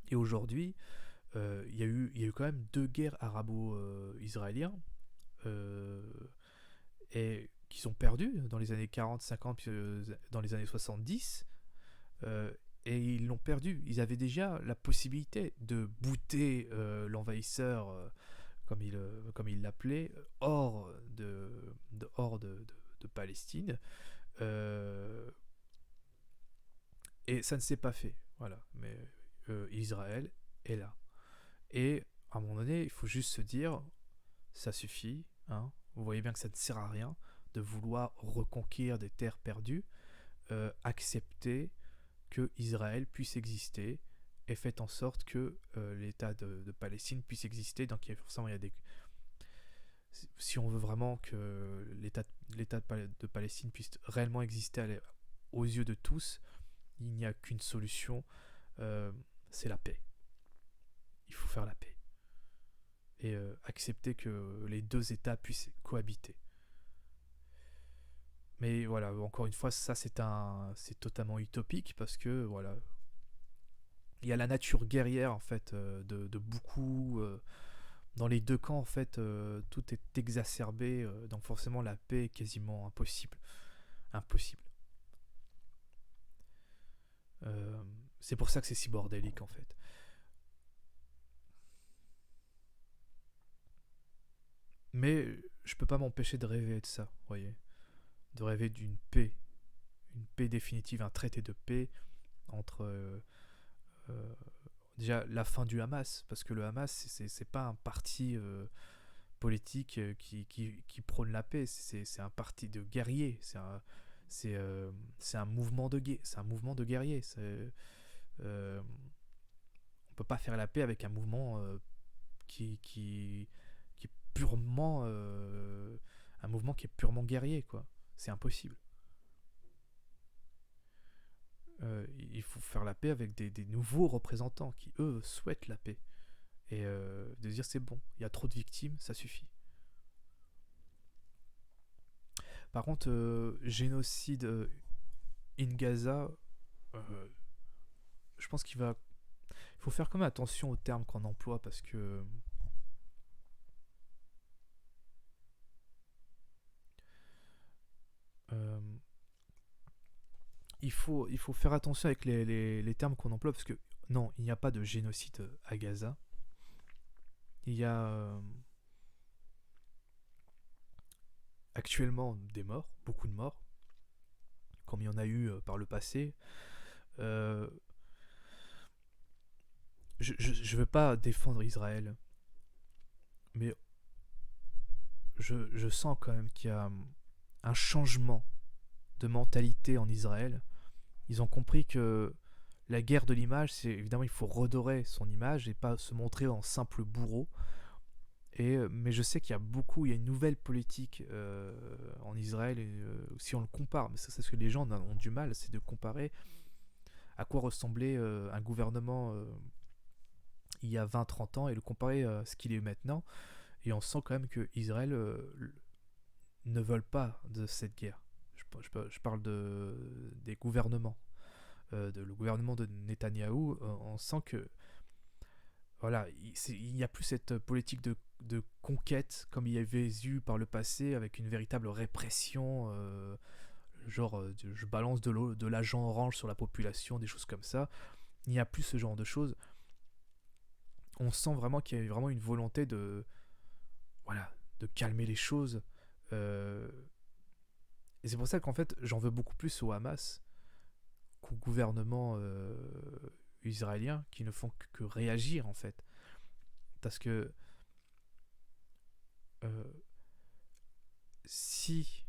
Et aujourd'hui, il y a eu quand même deux guerres arabo-israéliennes euh, et qui sont perdues dans les années 40, 50, puis dans les années 70. Euh, et ils l'ont perdu. Ils avaient déjà la possibilité de bouter l'envahisseur, comme il l'appelait, hors de Palestine. Euh, et ça ne s'est pas fait. Voilà. Mais Israël est là. Et à un moment donné, il faut juste se dire, ça suffit. Hein. Vous voyez bien que ça ne sert à rien de vouloir reconquérir des terres perdues. Accepter que Israël puisse exister et fait en sorte que l'État de Palestine puisse exister. Donc forcément, il y a des. Si on veut vraiment que l'État de Palestine puisse réellement exister aux yeux de tous, il n'y a qu'une solution, euh, c'est la paix. Il faut faire la paix et accepter que les deux États puissent cohabiter. Mais voilà, encore une fois, ça c'est totalement utopique parce que voilà, il y a la nature guerrière en fait de beaucoup dans les deux camps en fait tout est exacerbé donc forcément la paix est quasiment impossible. Euh, c'est pour ça que c'est si bordélique en fait. Mais je peux pas m'empêcher de rêver de ça, vous voyez, de rêver d'une paix, une paix définitive, un traité de paix entre euh, déjà la fin du Hamas, parce que le Hamas c'est pas un parti politique qui prône la paix, c'est un parti de guerriers, c'est c'est un mouvement de c'est un mouvement de guerriers. On peut pas faire la paix avec un mouvement qui est purement un mouvement qui est purement guerrier quoi. C'est impossible. Il faut faire la paix avec des nouveaux représentants qui eux souhaitent la paix et de dire c'est bon, il y a trop de victimes, ça suffit. Par contre, génocide in Gaza, euh, je pense il faut faire quand même attention aux termes qu'on emploie parce que euh, il faut faire attention avec les termes qu'on emploie parce que non, il n'y a pas de génocide à Gaza. Il y a actuellement des morts, beaucoup de morts, comme il y en a eu par le passé. Euh, je veux pas défendre Israël, mais je sens quand même qu'il y a un changement de mentalité en Israël. Ils ont compris que la guerre de l'image, c'est évidemment il faut redorer son image et pas se montrer en simple bourreau. Mais je sais qu'il y a il y a une nouvelle politique en Israël, et, si on le compare, mais ça c'est ce que les gens ont du mal, c'est de comparer à quoi ressemblait un gouvernement il y a 20-30 ans et le comparer à ce qu'il est maintenant. Et on sent quand même que Israël ne veulent pas de cette guerre. Je parle des gouvernements. Le gouvernement de Netanyahou, on sent que voilà, il n'y a plus cette politique de conquête comme il y avait eu par le passé avec une véritable répression, genre je balance de l'agent orange sur la population, des choses comme ça. Il n'y a plus ce genre de choses. On sent vraiment qu'il y a vraiment une volonté voilà, de calmer les choses. Euh, et c'est pour ça qu'en fait, j'en veux beaucoup plus au Hamas qu'au gouvernement israélien qui ne font que réagir en fait. Parce que euh, si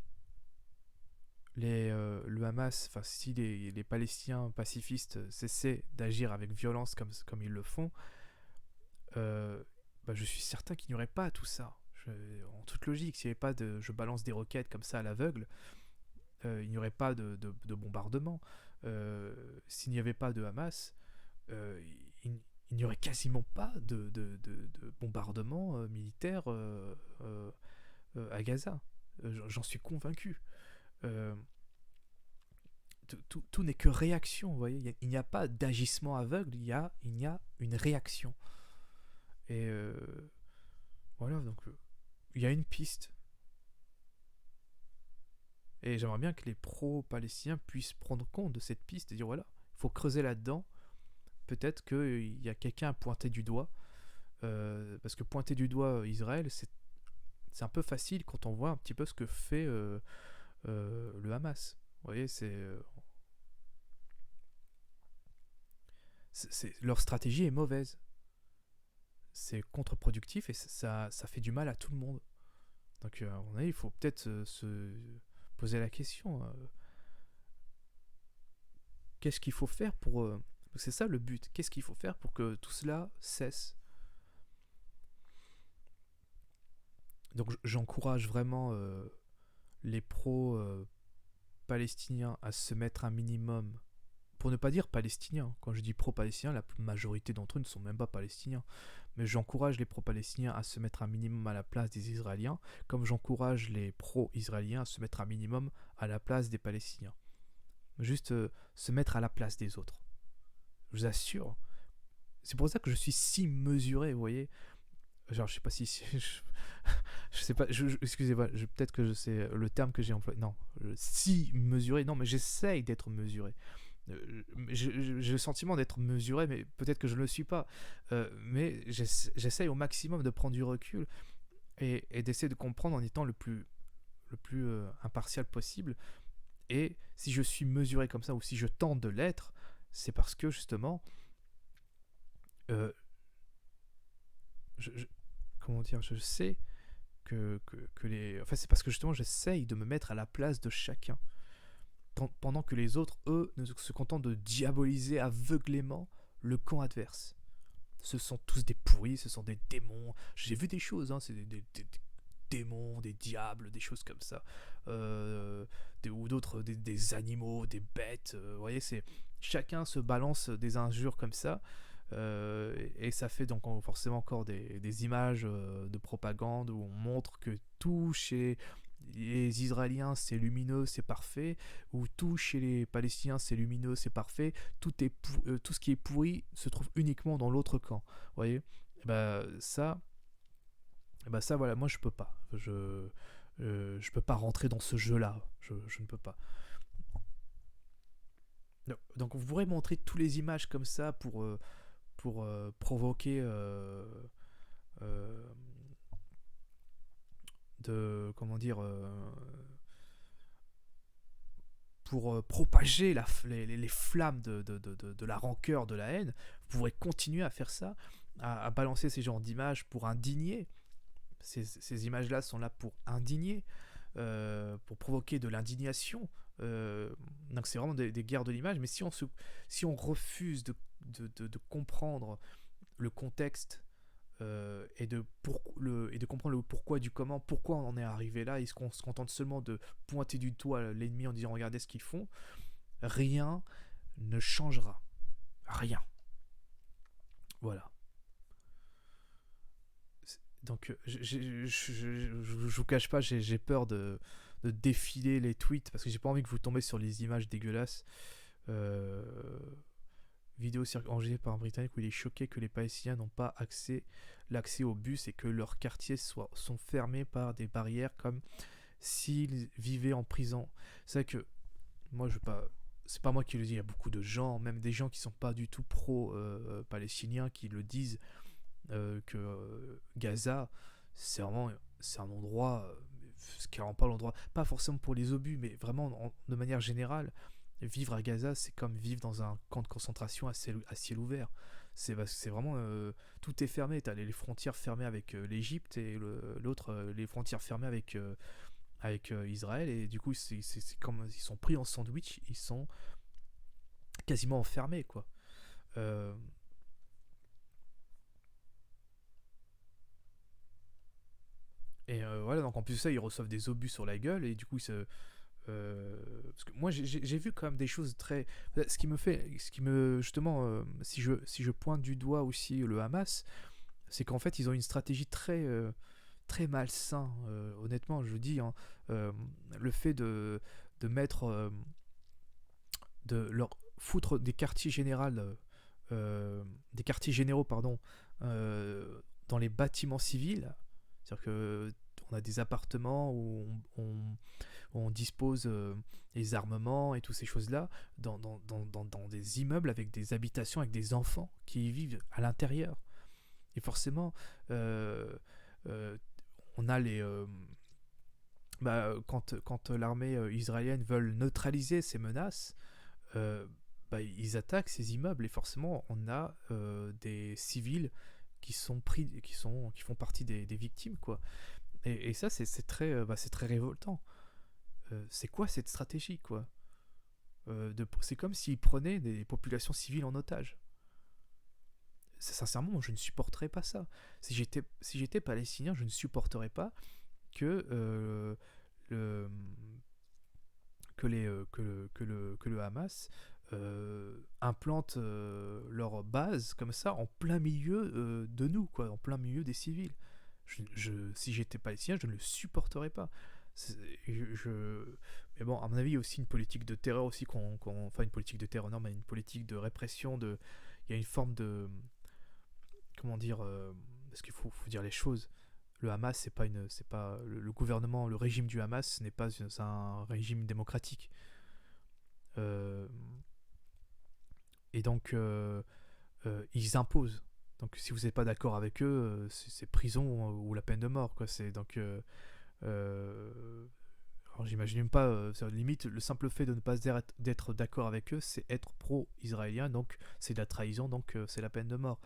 le Hamas, enfin si les Palestiniens pacifistes cessaient d'agir avec violence comme ils le font, bah, je suis certain qu'il n'y aurait pas tout ça. En toute logique, s'il n'y avait pas de je balance des roquettes comme ça à l'aveugle, il n'y aurait pas de bombardement. S'il n'y avait pas de Hamas, euh, il, il n'y aurait quasiment pas de bombardement militaire à Gaza. J'en suis convaincu. Euh, tout n'est que réaction, vous voyez. Il n'y a pas d'agissement aveugle, il y a une réaction. Et voilà, donc il y a une piste. Et j'aimerais bien que les pro-palestiniens puissent prendre compte de cette piste et dire voilà, il faut creuser là-dedans. Peut-être qu'il y a quelqu'un à pointer du doigt. Parce que pointer du doigt Israël, c'est un peu facile quand on voit un petit peu ce que fait le Hamas. Vous voyez, leur stratégie est mauvaise. C'est contre-productif et ça fait du mal à tout le monde. Donc, à mon avis, il faut peut-être se poser la question qu'est-ce qu'il faut faire pour. C'est ça le but. Qu'est-ce qu'il faut faire pour que tout cela cesse. Donc, j'encourage vraiment les pro-palestiniens à se mettre un minimum. Pour ne pas dire palestiniens. Quand je dis pro-palestiniens, la majorité d'entre eux ne sont même pas palestiniens. Mais j'encourage les pro-palestiniens à se mettre un minimum à la place des Israéliens, comme j'encourage les pro-israéliens à se mettre un minimum à la place des Palestiniens. Juste se mettre à la place des autres. Je vous assure c'est pour ça que je suis si mesuré, vous voyez. Genre, je sais pas si je sais pas, excusez-moi, peut-être que c'est le terme que j'ai employé. Non, si mesuré, non, mais j'essaye d'être mesuré. J'ai le sentiment d'être mesuré, mais peut-être que je ne le suis pas. Mais j'essaye au maximum de prendre du recul et d'essayer de comprendre en étant le plus impartial possible. Et si je suis mesuré comme ça, ou si je tente de l'être, c'est parce que justement, euh, je- comment dire, je sais que les. Enfin, c'est parce que justement, j'essaye de me mettre à la place de chacun. Pendant que les autres, eux, ne se contentent de diaboliser aveuglément le camp adverse. Ce sont tous des pourris, ce sont des démons. J'ai vu des choses, hein, c'est des démons, des diables, des choses comme ça. Ou d'autres, des animaux, des bêtes. Vous voyez, c'est chacun se balance des injures comme ça. Et ça fait donc forcément encore des images de propagande où on montre que tout chez les Israéliens c'est lumineux, c'est parfait, ou tout chez les Palestiniens c'est lumineux, c'est parfait, tout ce qui est pourri se trouve uniquement dans l'autre camp. Vous voyez, et ça voilà, moi je peux pas. Je peux pas rentrer dans ce jeu-là. Je ne peux pas. Donc vous pourrez montrer toutes les images comme ça pour provoquer euh, de comment dire pour propager les flammes de la rancœur, de la haine. Vous pourrez continuer à faire ça, à balancer ces genres d'images pour indigner. Ces images-là sont là pour indigner, pour provoquer de l'indignation. Donc c'est vraiment des guerres de l'image. Mais si on refuse de comprendre le contexte et de comprendre le pourquoi du comment, pourquoi on en est arrivé là, est-ce qu'on se contente seulement de pointer du doigt l'ennemi en disant regardez ce qu'ils font, rien ne changera. Rien. Voilà. Donc je vous cache pas, j'ai peur de défiler les tweets parce que j'ai pas envie que vous tombiez sur les images dégueulasses. Euh, Vidéo enregistrée par un Britannique où il est choqué que les Palestiniens n'ont pas l'accès au bus et que leurs quartiers sont fermés par des barrières comme s'ils vivaient en prison. C'est vrai que moi je veux pas. C'est pas moi qui le dis, il y a beaucoup de gens, même des gens qui sont pas du tout pro-palestiniens, qui le disent que Gaza, c'est un endroit, ce qui rend pas l'endroit, pas forcément pour les obus, mais vraiment de manière générale, vivre à Gaza, c'est comme vivre dans un camp de concentration à ciel ouvert. C'est vraiment tout est fermé. T'as les frontières fermées avec l'Égypte et l'autre les frontières fermées avec Israël et du coup c'est comme ils sont pris en sandwich, ils sont quasiment enfermés quoi. Euh, voilà, donc en plus de ça, ils reçoivent des obus sur la gueule et du coup, parce que moi j'ai vu quand même des choses très. Justement, si je pointe du doigt aussi le Hamas, c'est qu'en fait ils ont une stratégie très malsain. Honnêtement, je dis, hein, le fait de mettre, de leur foutre des quartiers généraux, pardon, dans les bâtiments civils. C'est-à-dire que on a des appartements où on dispose les armements et toutes ces choses-là dans des immeubles avec des habitations, avec des enfants qui y vivent à l'intérieur. Et forcément, euh, euh, on a quand l'armée israélienne veut neutraliser ces menaces, euh, ils attaquent ces immeubles et forcément on a des civils qui font partie des victimes quoi. Et ça c'est très révoltant. C'est quoi cette stratégie quoi? C'est comme s'ils prenaient des populations civiles en otage. Sincèrement, moi, je ne supporterais pas ça. Si j'étais palestinien, je ne supporterais pas que le, que le Hamas implante leur base comme ça en plein milieu de nous, quoi, en plein milieu des civils. Si j'étais palestinien, je ne le supporterais pas. C'est- Mais bon, à mon avis, il y a aussi une politique de terreur aussi enfin une politique de terreur, non, mais une politique de répression. Il y a une forme comment dire, parce qu'il faut dire les choses. Le Hamas, c'est pas le gouvernement, le régime du Hamas, ce n'est pas un régime démocratique. Euh, et donc, ils imposent. Donc, si vous n'êtes pas d'accord avec eux, c'est prison ou la peine de mort, quoi. C'est donc, alors j'imagine même pas, limite le simple fait de ne pas d'être d'accord avec eux, c'est être pro-israélien, donc c'est de la trahison, donc c'est la peine de mort.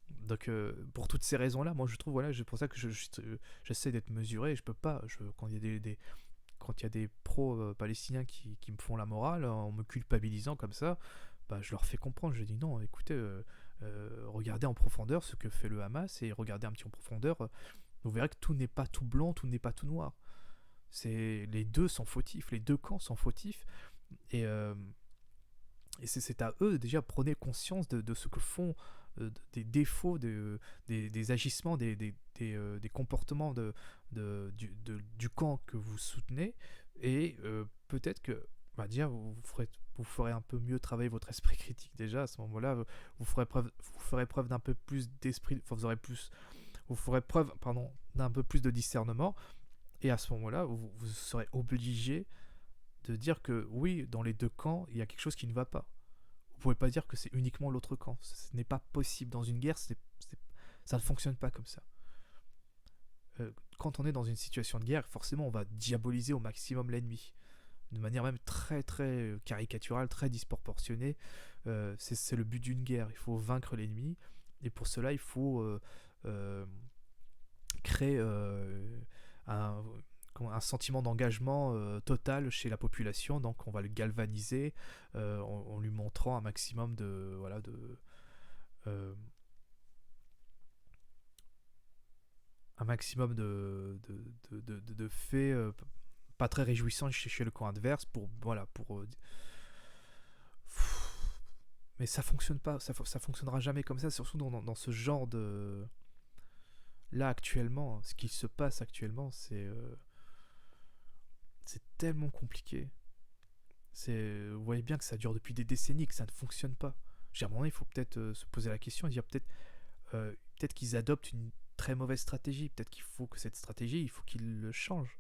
Donc pour toutes ces raisons-là, moi je trouve, voilà, c'est pour ça que j'essaie d'être mesuré. Je peux pas, quand il y a quand il y a des pro-palestiniens qui me font la morale en me culpabilisant comme ça, bah, je leur fais comprendre. Je dis non, écoutez, regardez en profondeur ce que fait le Hamas et regardez un petit en profondeur. Vous verrez que tout n'est pas tout blanc, tout n'est pas tout noir. Les deux sont fautifs, les deux camps sont fautifs. Et, euh, et c'est à eux déjà, prenez conscience de ce que font, des défauts, des agissements, des comportements du camp que vous soutenez. Et peut-être que bah, déjà, vous ferez un peu mieux travailler votre esprit critique déjà. À ce moment-là, vous ferez preuve d'un peu plus d'esprit, enfin, vous ferez preuve, pardon, d'un peu plus de discernement. Et à ce moment-là, vous serez obligé de dire que oui, dans les deux camps, il y a quelque chose qui ne va pas. Vous pouvez pas dire que c'est uniquement l'autre camp. Ce n'est pas possible. Dans une guerre, ça ne fonctionne pas comme ça. Quand on est dans une situation de guerre, forcément, on va diaboliser au maximum l'ennemi. De manière même très très caricaturale, très disproportionnée. C'est le but d'une guerre. Il faut vaincre l'ennemi. Et pour cela, il faut créer un, un sentiment d'engagement total chez la population. Donc on va le galvaniser en lui montrant un maximum euh, un maximum de faits pas très réjouissants chez le camp adverse pour mais ça fonctionne pas, ça fonctionnera jamais comme ça, surtout dans ce genre de là actuellement. Ce qui se passe actuellement, c'est tellement compliqué. Vous voyez bien que ça dure depuis des décennies, que ça ne fonctionne pas. À un moment donné, il faut peut-être se poser la question et dire peut-être qu'ils adoptent une très mauvaise stratégie. Peut-être qu'il faut que cette stratégie, il faut qu'ils le changent.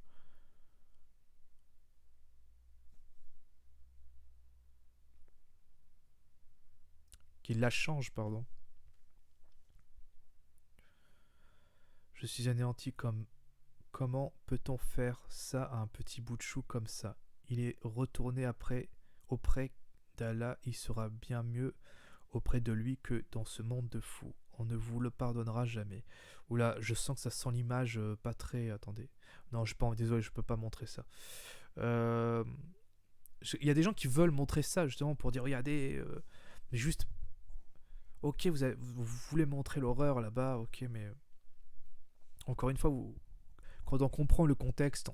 Qu'ils la changent, pardon. Je suis anéanti comme... Comment peut-on faire ça à un petit bout de chou comme ça? Il est retourné auprès d'Allah, il sera bien mieux auprès de lui que dans ce monde de fous. On ne vous le pardonnera jamais. Oula, je sens que ça sent l'image pas très... Attendez. Non, désolé, je peux pas montrer ça. Il y a des gens qui veulent montrer ça justement pour dire regardez, mais juste, ok, vous voulez montrer l'horreur là-bas, ok, mais encore une fois, quand on comprend le contexte,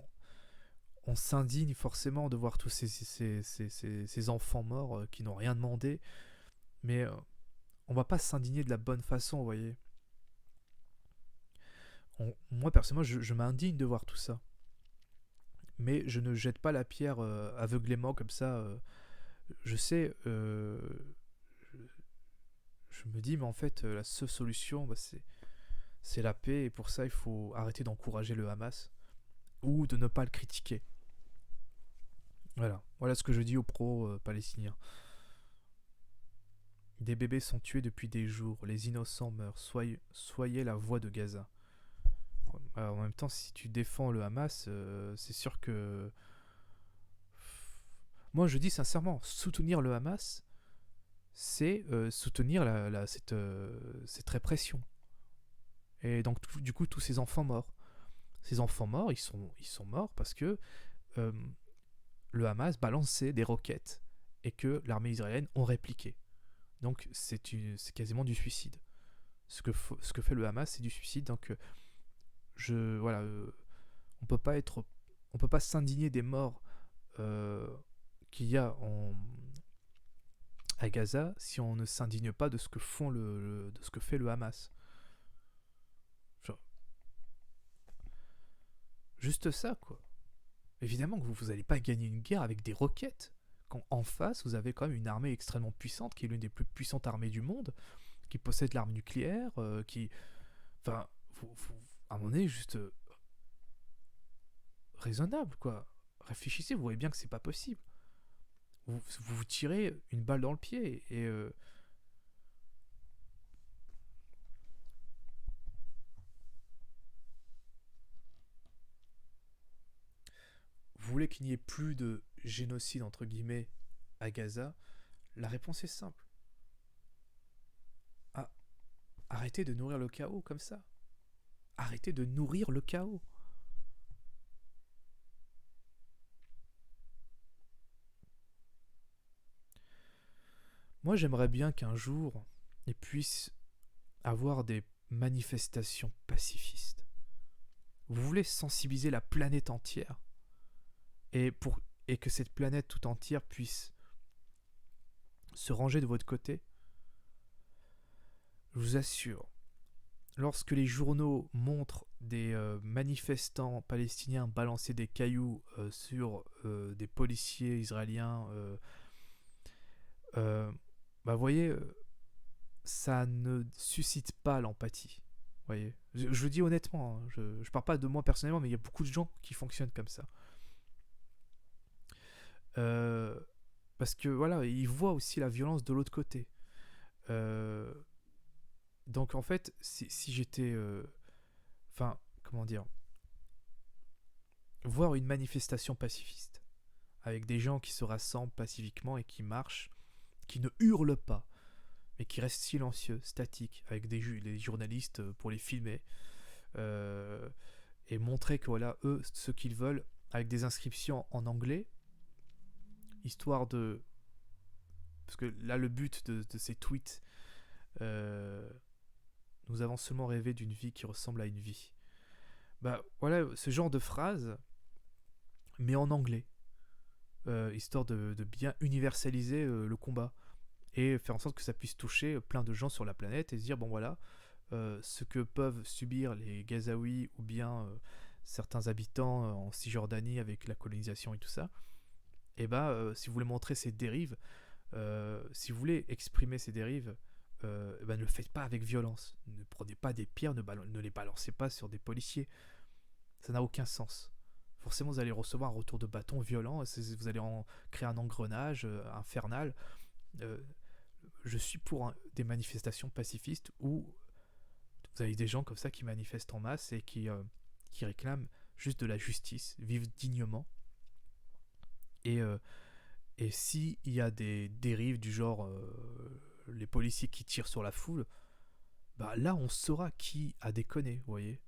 on s'indigne forcément de voir tous ces enfants morts qui n'ont rien demandé, mais on va pas s'indigner de la bonne façon, vous voyez. Moi, personnellement, je m'indigne de voir tout ça. Mais je ne jette pas la pierre aveuglément comme ça. Je sais, je me dis, mais en fait, la seule solution, bah, c'est la paix. Et pour ça, il faut arrêter d'encourager le Hamas ou de ne pas le critiquer. Voilà ce que je dis aux pro-palestiniens. Des bébés sont tués depuis des jours, les innocents meurent, soyez la voix de Gaza. Alors, en même temps, si tu défends le Hamas, c'est sûr que... Moi, je dis sincèrement, soutenir le Hamas, c'est soutenir cette répression. Et donc, du coup, tous ces enfants morts. Ces enfants morts, ils sont morts parce que euh, le Hamas balançait des roquettes et que l'armée israélienne ont répliqué. Donc, c'est quasiment du suicide. Ce que fait le Hamas, c'est du suicide. Donc, on peut pas s'indigner des morts qu'il y a à Gaza si on ne s'indigne pas de ce que de ce que fait le Hamas. Juste ça, quoi. Évidemment que vous n'allez pas gagner une guerre avec des roquettes. Quand en face, vous avez quand même une armée extrêmement puissante, qui est l'une des plus puissantes armées du monde, qui possèdent l'arme nucléaire, qui... Enfin, à un moment donné, juste raisonnable, quoi. Réfléchissez, vous voyez bien que c'est pas possible. Vous tirez une balle dans le pied et vous voulez qu'il n'y ait plus de génocide entre guillemets à Gaza. La réponse est simple. Ah, arrêtez de nourrir le chaos comme ça. Arrêtez de nourrir le chaos. Moi, j'aimerais bien qu'un jour, il puisse avoir des manifestations pacifistes. Vous voulez sensibiliser la planète entière et, et que cette planète tout entière puisse se ranger de votre côté. Je vous assure, lorsque les journaux montrent des manifestants palestiniens balancer des cailloux sur des policiers israéliens, bah voyez, ça ne suscite pas l'empathie. Voyez, je le dis honnêtement, hein, je parle pas de moi personnellement, mais il y a beaucoup de gens qui fonctionnent comme ça. Euh, Parce que voilà, ils voient aussi la violence de l'autre côté. Euh, donc en fait, si j'étais, enfin, comment dire, voir une manifestation pacifiste avec des gens qui se rassemblent pacifiquement et qui marchent, qui ne hurlent pas, mais qui restent silencieux, statiques, avec des journalistes pour les filmer, euh, et montrer que voilà, eux, ce qu'ils veulent, avec des inscriptions en anglais, histoire de... Parce que là, le but de ces tweets, euh, nous avons seulement rêvé d'une vie qui ressemble à une vie. Bah voilà, ce genre de phrase, mais en anglais, histoire de bien universaliser le combat et faire en sorte que ça puisse toucher plein de gens sur la planète et se dire bon voilà, ce que peuvent subir les Gazaouis ou bien certains habitants en Cisjordanie avec la colonisation et tout ça, et bah si vous voulez montrer ces dérives, si vous voulez exprimer ces dérives, bah, ne le faites pas avec violence. Ne prenez pas des pierres, ne les balancez pas sur des policiers. Ça n'a aucun sens. Forcément, vous allez recevoir un retour de bâton violent, vous allez en créer un engrenage infernal. Euh, je suis pour des manifestations pacifistes où vous avez des gens comme ça qui manifestent en masse et qui réclament juste de la justice, vivent dignement. Et, euh, et s'il y a des dérives du genre les policiers qui tirent sur la foule, bah là on saura qui a déconné, vous voyez.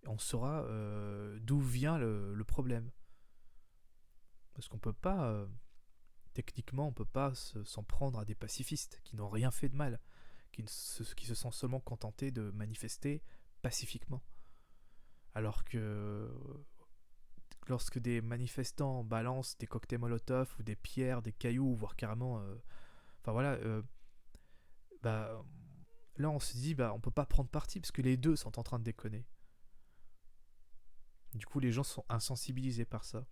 On saura d'où vient le problème. Parce qu'on peut pas, techniquement, on peut pas s'en prendre à des pacifistes qui n'ont rien fait de mal, qui se sont seulement contentés de manifester pacifiquement. Alors que lorsque des manifestants balancent des cocktails Molotov ou des pierres, des cailloux, voire carrément, enfin voilà, bah là on se dit bah on peut pas prendre parti parce que les deux sont en train de déconner. Du coup les gens sont insensibilisés par ça.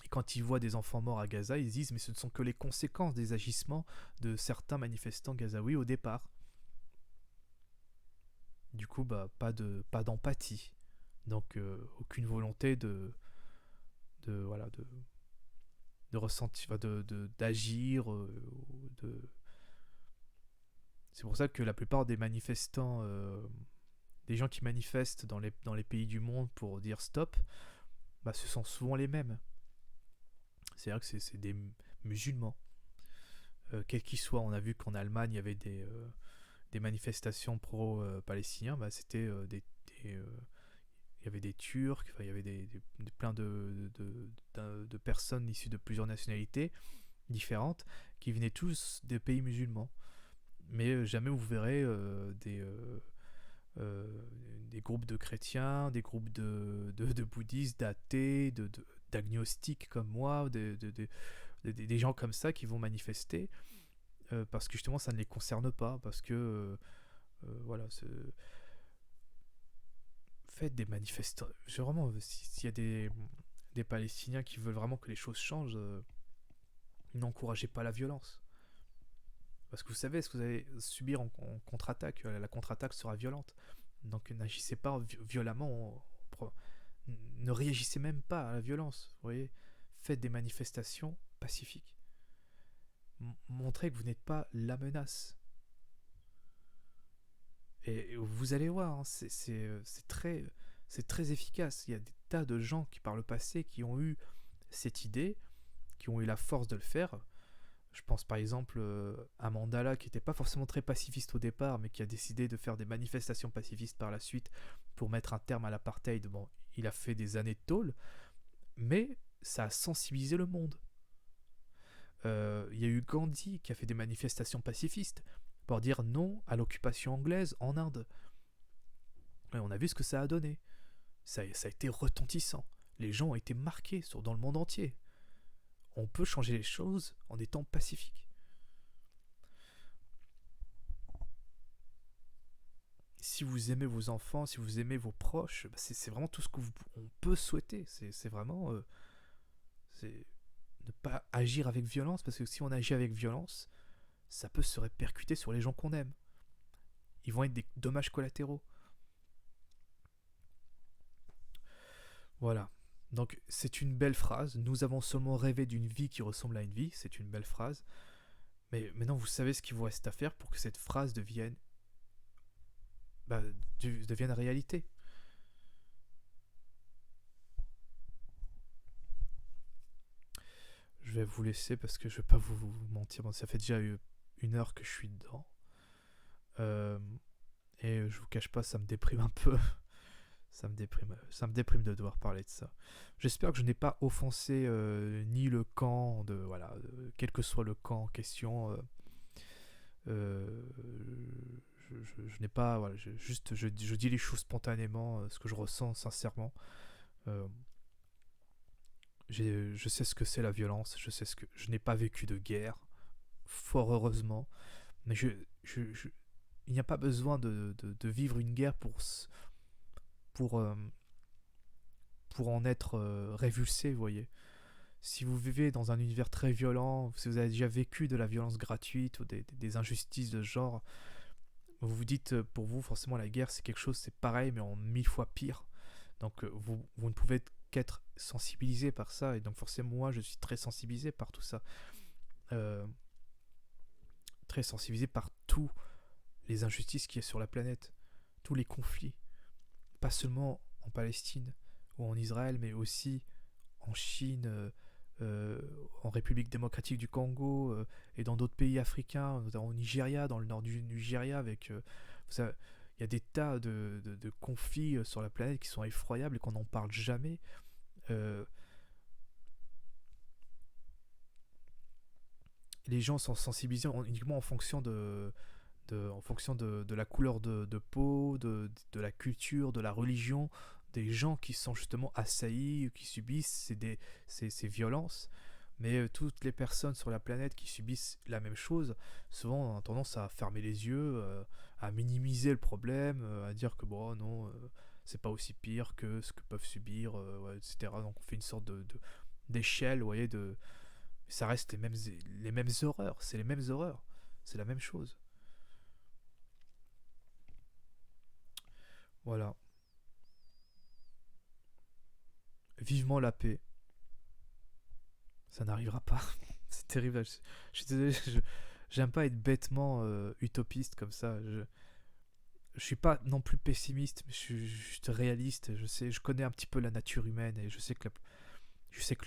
Et quand ils voient des enfants morts à Gaza, ils se disent mais ce ne sont que les conséquences des agissements de certains manifestants gazaouis au départ. Du coup bah pas d'empathie. Donc aucune volonté de voilà de ressentir, d'agir, c'est pour ça que la plupart des manifestants, des gens qui manifestent dans les pays du monde pour dire stop, bah, ce sont souvent les mêmes. C'est-à-dire que c'est des musulmans. Quels qu'ils soient, on a vu qu'en Allemagne, il y avait des manifestations pro-palestiniens, bah, c'était il y avait des Turcs, enfin, il y avait plein de personnes issues de plusieurs nationalités différentes qui venaient tous des pays musulmans. Mais jamais vous verrez des groupes de chrétiens, des groupes de bouddhistes, d'athées, d'agnostiques comme moi, des gens comme ça qui vont manifester parce que justement ça ne les concerne pas, parce que voilà, faites des manifestants. Vraiment, s'il y a des Palestiniens qui veulent vraiment que les choses changent, n'encouragez pas la violence. Parce que vous savez ce que vous allez subir en contre-attaque. La contre-attaque sera violente. Donc n'agissez pas violemment. Ne réagissez même pas à la violence. Vous voyez, faites des manifestations pacifiques. Montrez que vous n'êtes pas la menace. Et vous allez voir, hein, c'est très efficace. Il y a des tas de gens qui par le passé qui ont eu cette idée, qui ont eu la force de le faire. Je pense par exemple à Mandela qui n'était pas forcément très pacifiste au départ, mais qui a décidé de faire des manifestations pacifistes par la suite pour mettre un terme à l'apartheid. Bon, il a fait des années de tôle, mais ça a sensibilisé le monde. Il y a eu Gandhi qui a fait des manifestations pacifistes pour dire non à l'occupation anglaise en Inde. Et on a vu ce que ça a donné. Ça a été retentissant. Les gens ont été marqués dans le monde entier. On peut changer les choses en étant pacifique. Si vous aimez vos enfants, si vous aimez vos proches, c'est vraiment tout ce qu'on peut souhaiter. C'est vraiment c'est ne pas agir avec violence, parce que si on agit avec violence, ça peut se répercuter sur les gens qu'on aime. Ils vont être des dommages collatéraux. Voilà. Donc c'est une belle phrase. Nous avons seulement rêvé d'une vie qui ressemble à une vie. C'est une belle phrase. Mais maintenant vous savez ce qu'il vous reste à faire pour que cette phrase devienne réalité. Je vais vous laisser parce que je vais pas vous mentir. Bon, ça fait déjà 1 heure que je suis dedans. Et je vous cache pas, ça me déprime un peu. Ça me déprime de devoir parler de ça. J'espère que je n'ai pas offensé ni le camp quel que soit le camp en question. Je n'ai pas, voilà, je dis les choses spontanément, ce que je ressens sincèrement. Euh, je sais ce que c'est la violence, je n'ai pas vécu de guerre, fort heureusement, mais il n'y a pas besoin de vivre une guerre pour, euh, pour en être révulsé, vous voyez. Si vous vivez dans un univers très violent, si vous avez déjà vécu de la violence gratuite ou des injustices de ce genre, vous vous dites, pour vous, forcément, la guerre, c'est quelque chose, c'est pareil, mais en 1000 fois pire. Donc, vous ne pouvez qu'être sensibilisé par ça, et donc forcément, moi, je suis très sensibilisé par tout ça. Euh, Très sensibilisé par tous les injustices qu'il y a sur la planète, tous les conflits, pas seulement en Palestine ou en Israël, mais aussi en Chine, en République démocratique du Congo et dans d'autres pays africains, notamment au Nigeria, dans le nord du Nigeria, avec il y a des tas de conflits sur la planète qui sont effroyables et qu'on n'en parle jamais. Euh, les gens sont sensibilisés uniquement en fonction de la couleur de peau, de la culture, de la religion, des gens qui sont justement assaillis, qui subissent ces violences. Mais toutes les personnes sur la planète qui subissent la même chose, souvent ont tendance à fermer les yeux, à minimiser le problème, à dire que bon, non, c'est pas aussi pire que ce que peuvent subir, ouais, etc. Donc on fait une sorte d'échelle, vous voyez, ça reste les mêmes horreurs, c'est les mêmes horreurs, c'est la même chose. Voilà. Vivement la paix. Ça n'arrivera pas. C'est terrible. Je suis désolé. J'aime pas être bêtement utopiste comme ça. Je suis pas non plus pessimiste, mais je suis juste réaliste. Je connais un petit peu la nature humaine et je sais que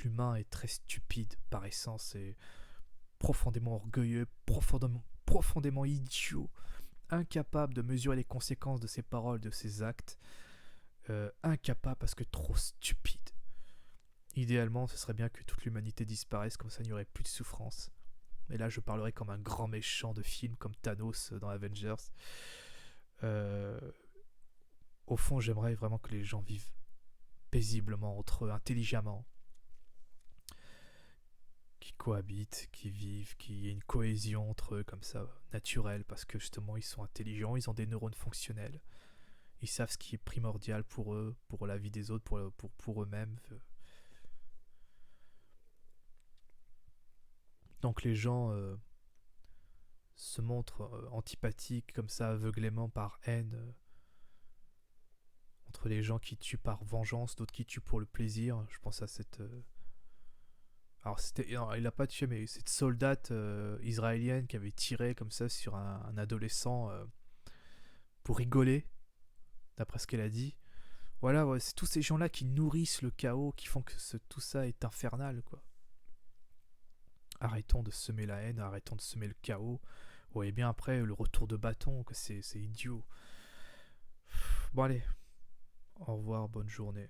l'humain est très stupide par essence et profondément orgueilleux, profondément idiot, incapable de mesurer les conséquences de ses paroles, de ses actes, incapable parce que trop stupide. Idéalement, ce serait bien que toute l'humanité disparaisse, comme ça il n'y aurait plus de souffrance. Mais là, je parlerai comme un grand méchant de film, comme Thanos dans Avengers. Euh, Au fond, j'aimerais vraiment que les gens vivent paisiblement entre eux, intelligemment, qui cohabitent, qui vivent, qu'il y ait une cohésion entre eux comme ça, naturelle, parce que justement, ils sont intelligents, ils ont des neurones fonctionnels. Ils savent ce qui est primordial pour eux, pour la vie des autres, pour eux-mêmes. Donc les gens se montrent antipathiques comme ça aveuglément par haine entre les gens qui tuent par vengeance, d'autres qui tuent pour le plaisir. Je pense à cette alors c'était non, il a pas tué mais cette soldate israélienne qui avait tiré comme ça sur un adolescent pour rigoler d'après ce qu'elle a dit. Voilà, ouais, c'est tous ces gens-là qui nourrissent le chaos, qui font que tout ça est infernal, quoi. Arrêtons de semer la haine, arrêtons de semer le chaos. Ouais, et bien après, le retour de bâton, que c'est idiot. Bon, allez, au revoir, bonne journée.